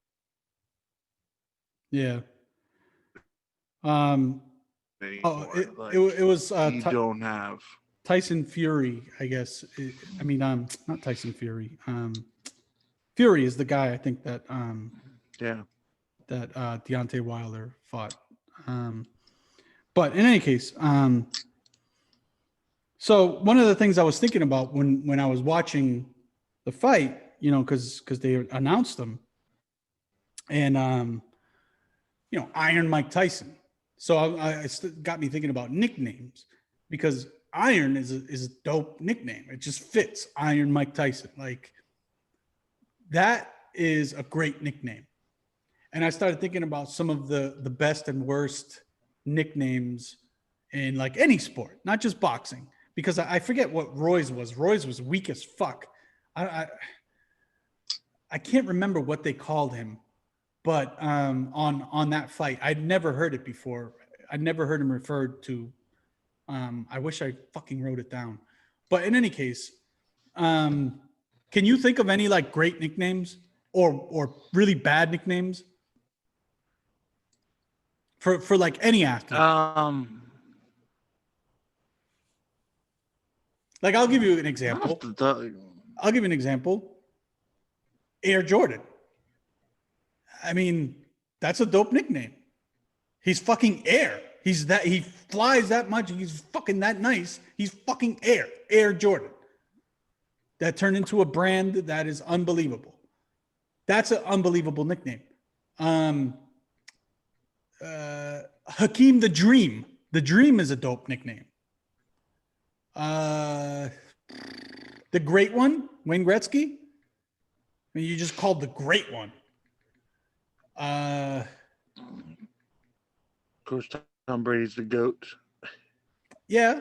Yeah. Anymore. It was you don't have Tyson Fury, I guess. Not Tyson Fury. Fury is the guy, I think, that that Deontay Wilder fought. But in any case, so one of the things I was thinking about when I was watching the fight, because they announced them, and Iron Mike Tyson. So it got me thinking about nicknames, because Iron is a dope nickname. It just fits, Iron Mike Tyson. Like, that is a great nickname. And I started thinking about some of the best and worst nicknames in like any sport, not just boxing, because I forget what Roy's was. Roy's was weak as fuck. I can't remember what they called him, but on that fight, I'd never heard it before. I'd never heard him referred to I wish I fucking wrote it down. But in any case, can you think of any like great nicknames or really bad nicknames for like any athlete? Like I'll give you an example. I'll give you an example. Air Jordan. I mean, that's a dope nickname. He's fucking air. He flies that much. He's fucking that nice. He's fucking air. Air Jordan. That turned into a brand that is unbelievable. That's an unbelievable nickname. Hakeem the Dream. The Dream is a dope nickname. The Great One, Wayne Gretzky. I mean, you just called the Great One. Of course, Tom Brady's the GOAT. Yeah.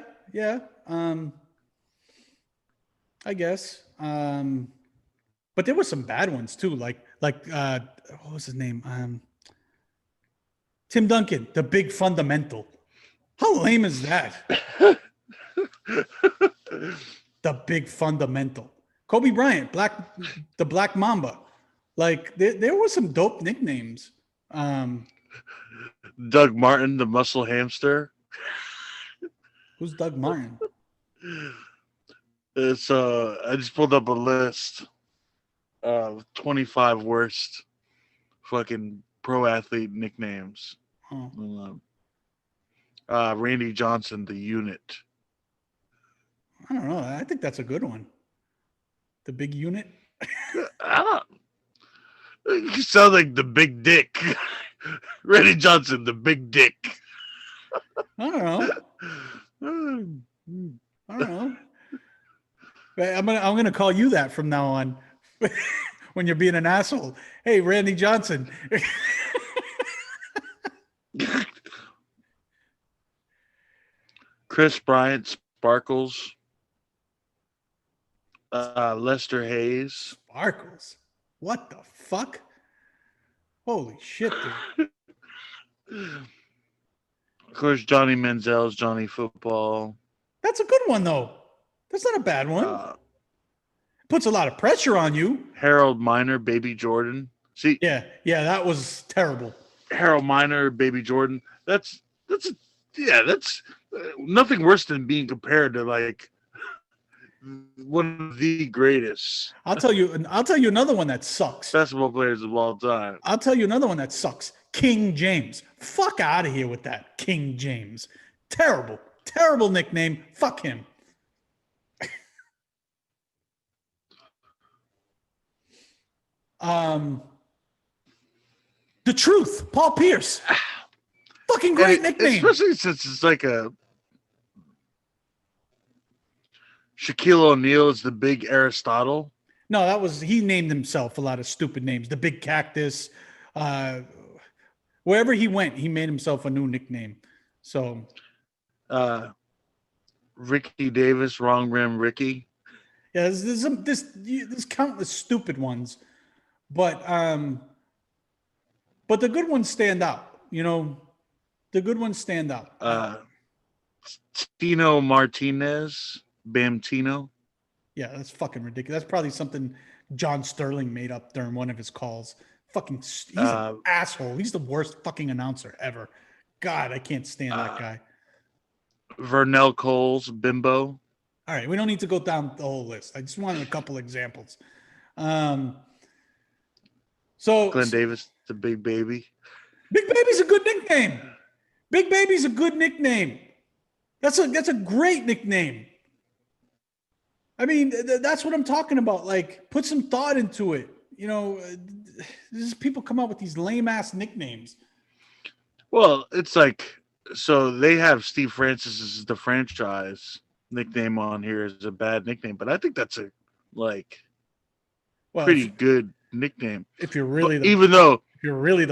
I guess. But there were some bad ones too. Like what was his name? Tim Duncan, the Big Fundamental. How lame is that? The Big Fundamental. Kobe Bryant, the Black Mamba. Like there were some dope nicknames. Doug Martin, the Muscle Hamster. Who's Doug Martin? It's I just pulled up a list of 25 worst fucking pro athlete nicknames. Oh. Randy Johnson, the Unit. I don't know. I think that's a good one. The Big Unit. I don't. You sound like the Big Dick. Randy Johnson, the Big Dick. I don't know. I'm gonna call you that from now on. When you're being an asshole. Hey, Randy Johnson. Chris Bryant, Sparkles. Lester Hayes. Sparkles. What the fuck? Holy shit, dude. Of course, Johnny Manziel's Johnny Football. That's a good one, though. That's not a bad one. Puts a lot of pressure on you. Harold Miner, Baby Jordan. See? Yeah, that was terrible. Harold Miner, Baby Jordan. That's nothing worse than being compared to like one of the greatest. I'll tell you another one that sucks. Basketball players of all time. I'll tell you another one that sucks. King James. Fuck out of here with that. King James. Terrible nickname. Fuck him. The Truth. Paul Pierce. Fucking great nickname. Especially since it's like a Shaquille O'Neal is the Big Aristotle. No, he named himself a lot of stupid names. The Big Cactus. Wherever he went, he made himself a new nickname. So, Ricky Davis, Wrong Rim Ricky. Yeah, there's countless stupid ones, but the good ones stand out. You know, the good ones stand out. Tino Martinez, Bam Tino. Yeah, that's fucking ridiculous. That's probably something John Sterling made up during one of his calls. He's an asshole. He's the worst fucking announcer ever. God, I can't stand that guy. Vernell Coles, Bimbo. All right, we don't need to go down the whole list. I just wanted a couple examples. So Glenn Davis, the Big Baby. Big Baby's a good nickname. Big Baby's a good nickname. That's a great nickname. I mean, that's what I'm talking about. Like, put some thought into it. You know, people come up with these lame ass nicknames. Well, it's like, so they have Steve Francis as the franchise nickname on here as a bad nickname, but I think that's a pretty good nickname. If you're really the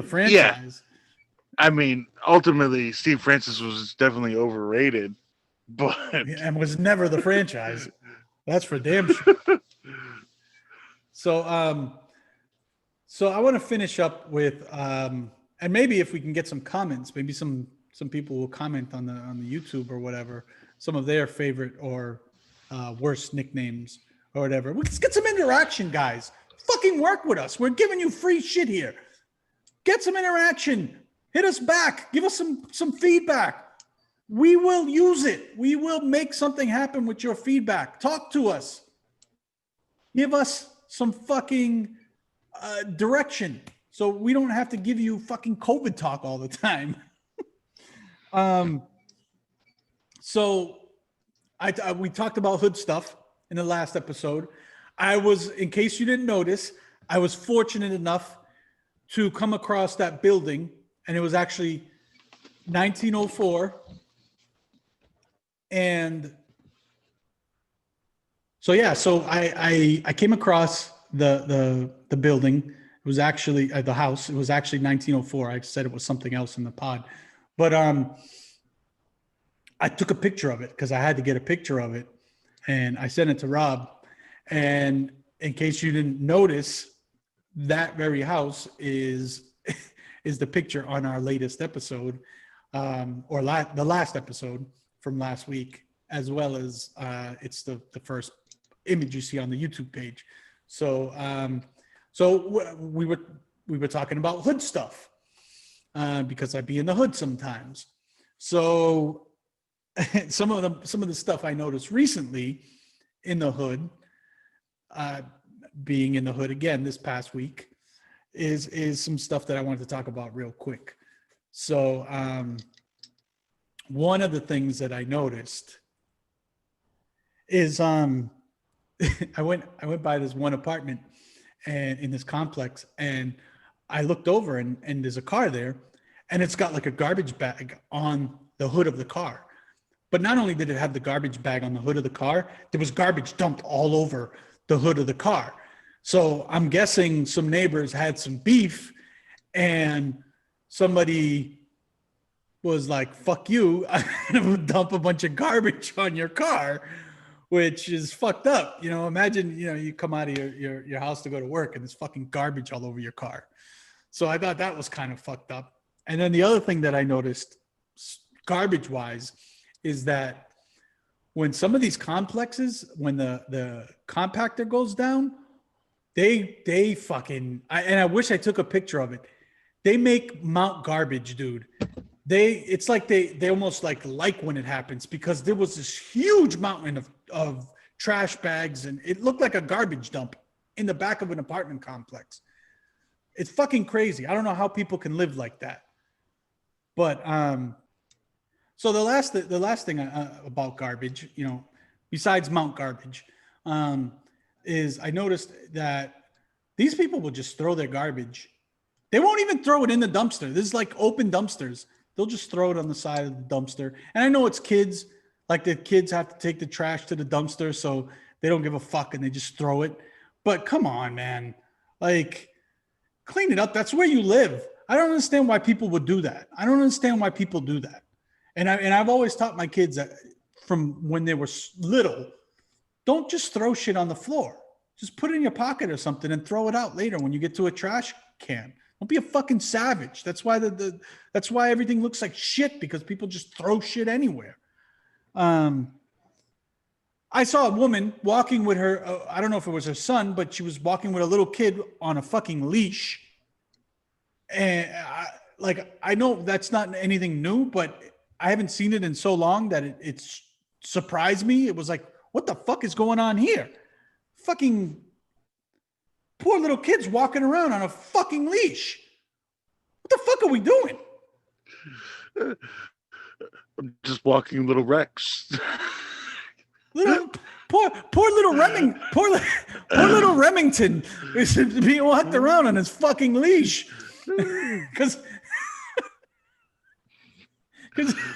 franchise. Yeah, I mean, ultimately, Steve Francis was definitely overrated, but and was never the franchise. That's for damn sure. So I want to finish up with and maybe if we can get some comments, maybe some people will comment on the YouTube or whatever. some of their favorite or worst nicknames or whatever. Let's get some interaction, guys. Fucking work with us. We're giving you free shit here. Get some interaction. Hit us back. Give us some feedback. We will use it. We will make something happen with your feedback. Talk to us. Give us some fucking direction so we don't have to give you fucking COVID talk all the time. So we talked about hood stuff in the last episode. In case you didn't notice, I was fortunate enough to come across that building, and it was actually 1904. And so, yeah, so I came across the building. It was actually the house. It was actually 1904. I said it was something else in the pod, but I took a picture of it because I had to get a picture of it, and I sent it to Rob. And in case you didn't notice, that very house is the picture on our latest episode, or the last episode from last week, as well as it's the first image you see on the YouTube page. So we were talking about hood stuff because I be in the hood sometimes. So some of the stuff I noticed recently in the hood, being in the hood again this past week, is some stuff that I wanted to talk about real quick. So one of the things that I noticed is I went by this one apartment and in this complex, and I looked over and there's a car there, and it's got like a garbage bag on the hood of the car. But not only did it have the garbage bag on the hood of the car, there was garbage dumped all over the hood of the car. So I'm guessing some neighbors had some beef, and somebody was like, fuck you, I'm gonna dump a bunch of garbage on your car, which is fucked up. You know, imagine, you come out of your house to go to work and there's fucking garbage all over your car. So I thought that was kind of fucked up. And then the other thing that I noticed garbage wise is that when some of these complexes, when the compactor goes down, they fucking, and I wish I took a picture of it. They make Mount Garbage, dude. It's like they almost like when it happens, because there was this huge mountain of trash bags, and it looked like a garbage dump in the back of an apartment complex. It's fucking crazy. I don't know how people can live like that. But so the last thing about garbage, besides Mount Garbage, is I noticed that these people will just throw their garbage. They won't even throw it in the dumpster. This is like open dumpsters. They'll just throw it on the side of the dumpster. And I know it's kids, like the kids have to take the trash to the dumpster, so they don't give a fuck and they just throw it. But come on, man. Like, clean it up. That's where you live. I don't understand why people would do that. I don't understand why people do that. And I've always taught my kids that from when they were little, don't just throw shit on the floor. Just put it in your pocket or something and throw it out later when you get to a trash can. Don't be a fucking savage. That's why that's why everything looks like shit, because people just throw shit anywhere. I saw a woman walking with her, I don't know if it was her son, but she was walking with a little kid on a fucking leash. And I know that's not anything new, but I haven't seen it in so long that it surprised me. It was like, what the fuck is going on here? Fucking poor little kids walking around on a fucking leash. What the fuck are we doing? I'm just walking little Rex. Poor little Remington is being walked around on his fucking leash. Because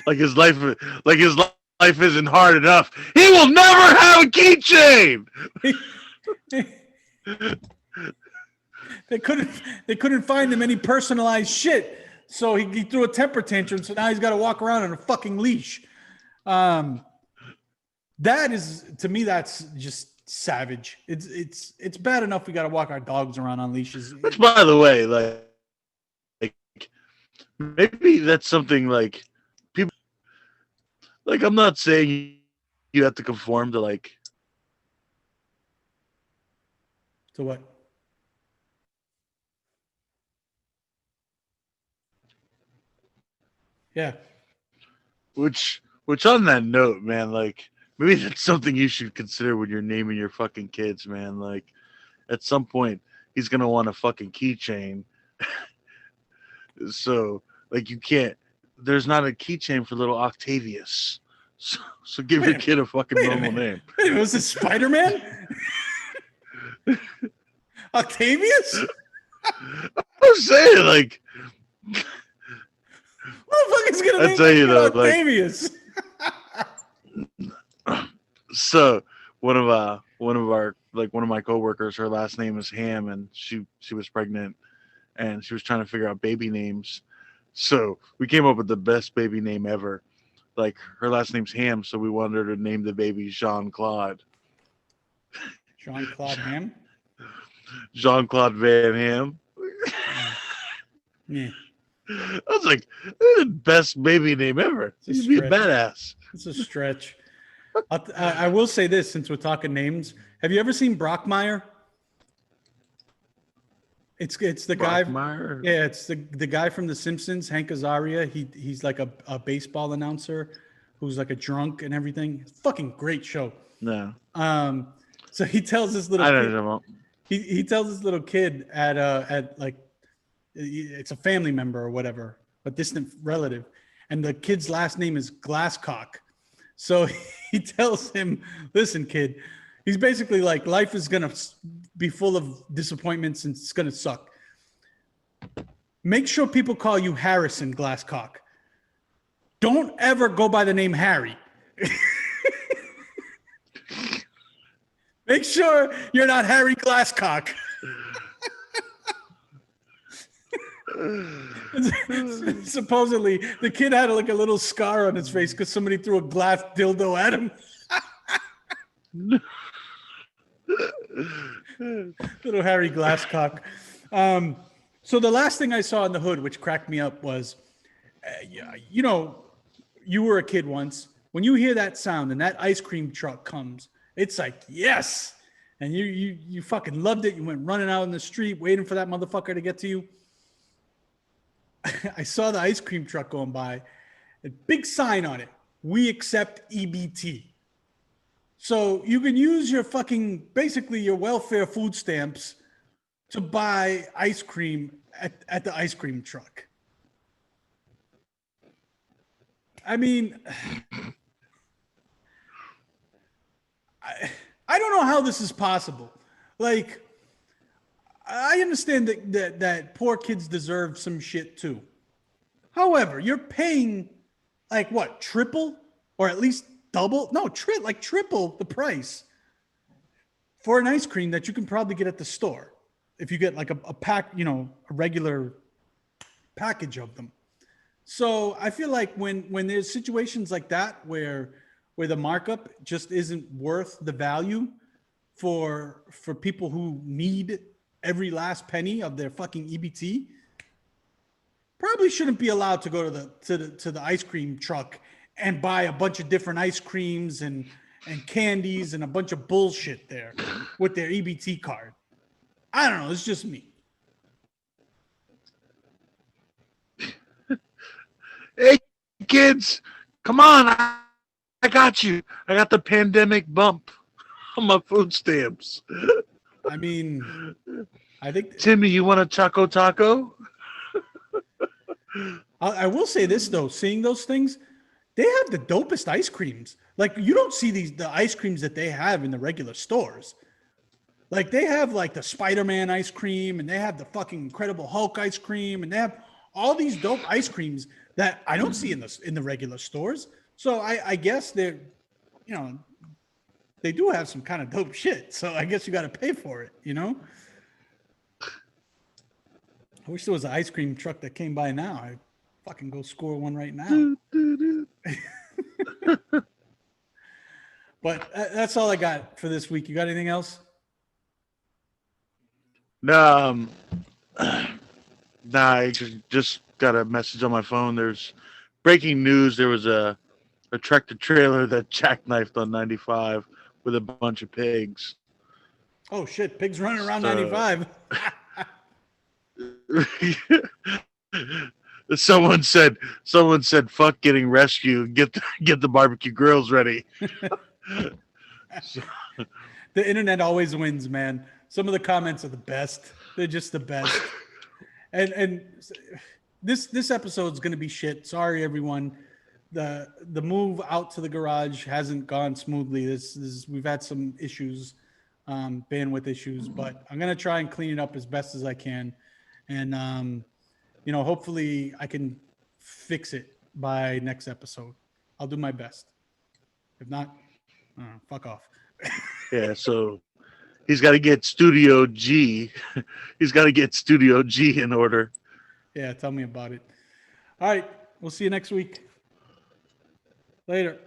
like his life isn't hard enough. He will never have a keychain. They couldn't find him any personalized shit, so he threw a temper tantrum. So now he's got to walk around on a fucking leash. That is, to me, that's just savage. It's bad enough we got to walk our dogs around on leashes. Which, by the way, like maybe that's something like people like, I'm not saying you have to conform to like. To what? Yeah. Which on that note, man, like maybe that's something you should consider when you're naming your fucking kids, man. Like at some point he's gonna want a fucking keychain. So like you can't there's not a keychain for little Octavius. So give your kid a fucking normal name. Wait a minute, was it Spider-Man? Octavius? I'm saying like Who the fuck is gonna I name tell you though, Octavius? So one of my coworkers, her last name is Ham, and she was pregnant, and she was trying to figure out baby names. So we came up with the best baby name ever. Like her last name's Ham, so we wanted her to name the baby Jean Claude. Jean-Claude Ham? Jean Claude Van Ham. Yeah. I was like, that's the best baby name ever. It's a You'd be a stretch. badass. It's a stretch. I will say this, since we're talking names. Have you ever seen Brockmire? It's the guy. Brockmire? Yeah, it's the guy from The Simpsons, Hank Azaria. He's like a baseball announcer who's like a drunk and everything. Fucking great show. No. So he tells this little I kid, don't know. he tells this little kid at like, it's a family member or whatever, a distant relative, and the kid's last name is Glasscock. So he tells him, listen, kid, he's basically like, life is going to be full of disappointments and it's going to suck. Make sure people call you Harrison Glasscock. Don't ever go by the name Harry. Make sure you're not Harry Glasscock. Supposedly, the kid had like a little scar on his face because somebody threw a glass dildo at him. Little Harry Glasscock. So the last thing I saw in the hood, which cracked me up, was, you know, you were a kid once. When you hear that sound and that ice cream truck comes, it's like, yes. And you fucking loved it. You went running out in the street waiting for that motherfucker to get to you. I saw the ice cream truck going by, a big sign on it. We accept EBT. So you can use your basically your welfare food stamps to buy ice cream at the ice cream truck. I mean, I don't know how this is possible. Like, I understand that poor kids deserve some shit too. However, you're paying like what, triple or at least double? No, triple the price for an ice cream that you can probably get at the store if you get like a pack, you know, a regular package of them. So I feel like when there's situations like that where the markup just isn't worth the value for people who need every last penny of their fucking EBT, probably shouldn't be allowed to go to the ice cream truck and buy a bunch of different ice creams and candies and a bunch of bullshit there with their EBT card. I don't know. It's just me. Hey, kids, come on. I got you. I got the pandemic bump on my food stamps. I mean, I think Timmy, you want a Choco Taco? I will say this though, seeing those things, they have the dopest ice creams. Like you don't see the ice creams that they have in the regular stores. Like they have like the Spider-Man ice cream and they have the fucking Incredible Hulk ice cream and they have all these dope ice creams that I don't see in the regular stores. So I guess they're, you know, they do have some kind of dope shit. So I guess you got to pay for it, you know? I wish there was an ice cream truck that came by now. I'd fucking go score one right now. But that's all I got for this week. You got anything else? No, I just got a message on my phone. There's breaking news. There was a a tractor trailer that jackknifed on 95 with a bunch of pigs. Oh shit, pigs running around So- 95. Someone said, "Fuck getting rescued. Get the barbecue grills ready." So- The internet always wins, man. Some of the comments are the best. They're just the best. And this episode is going to be shit. Sorry, everyone. The move out to the garage hasn't gone smoothly. We've had some issues, bandwidth issues, but I'm going to try and clean it up as best as I can. And, hopefully I can fix it by next episode. I'll do my best. If not, fuck off. yeah, so he's got to get Studio G. He's got to get Studio G in order. Yeah, tell me about it. All right, we'll see you next week. Later.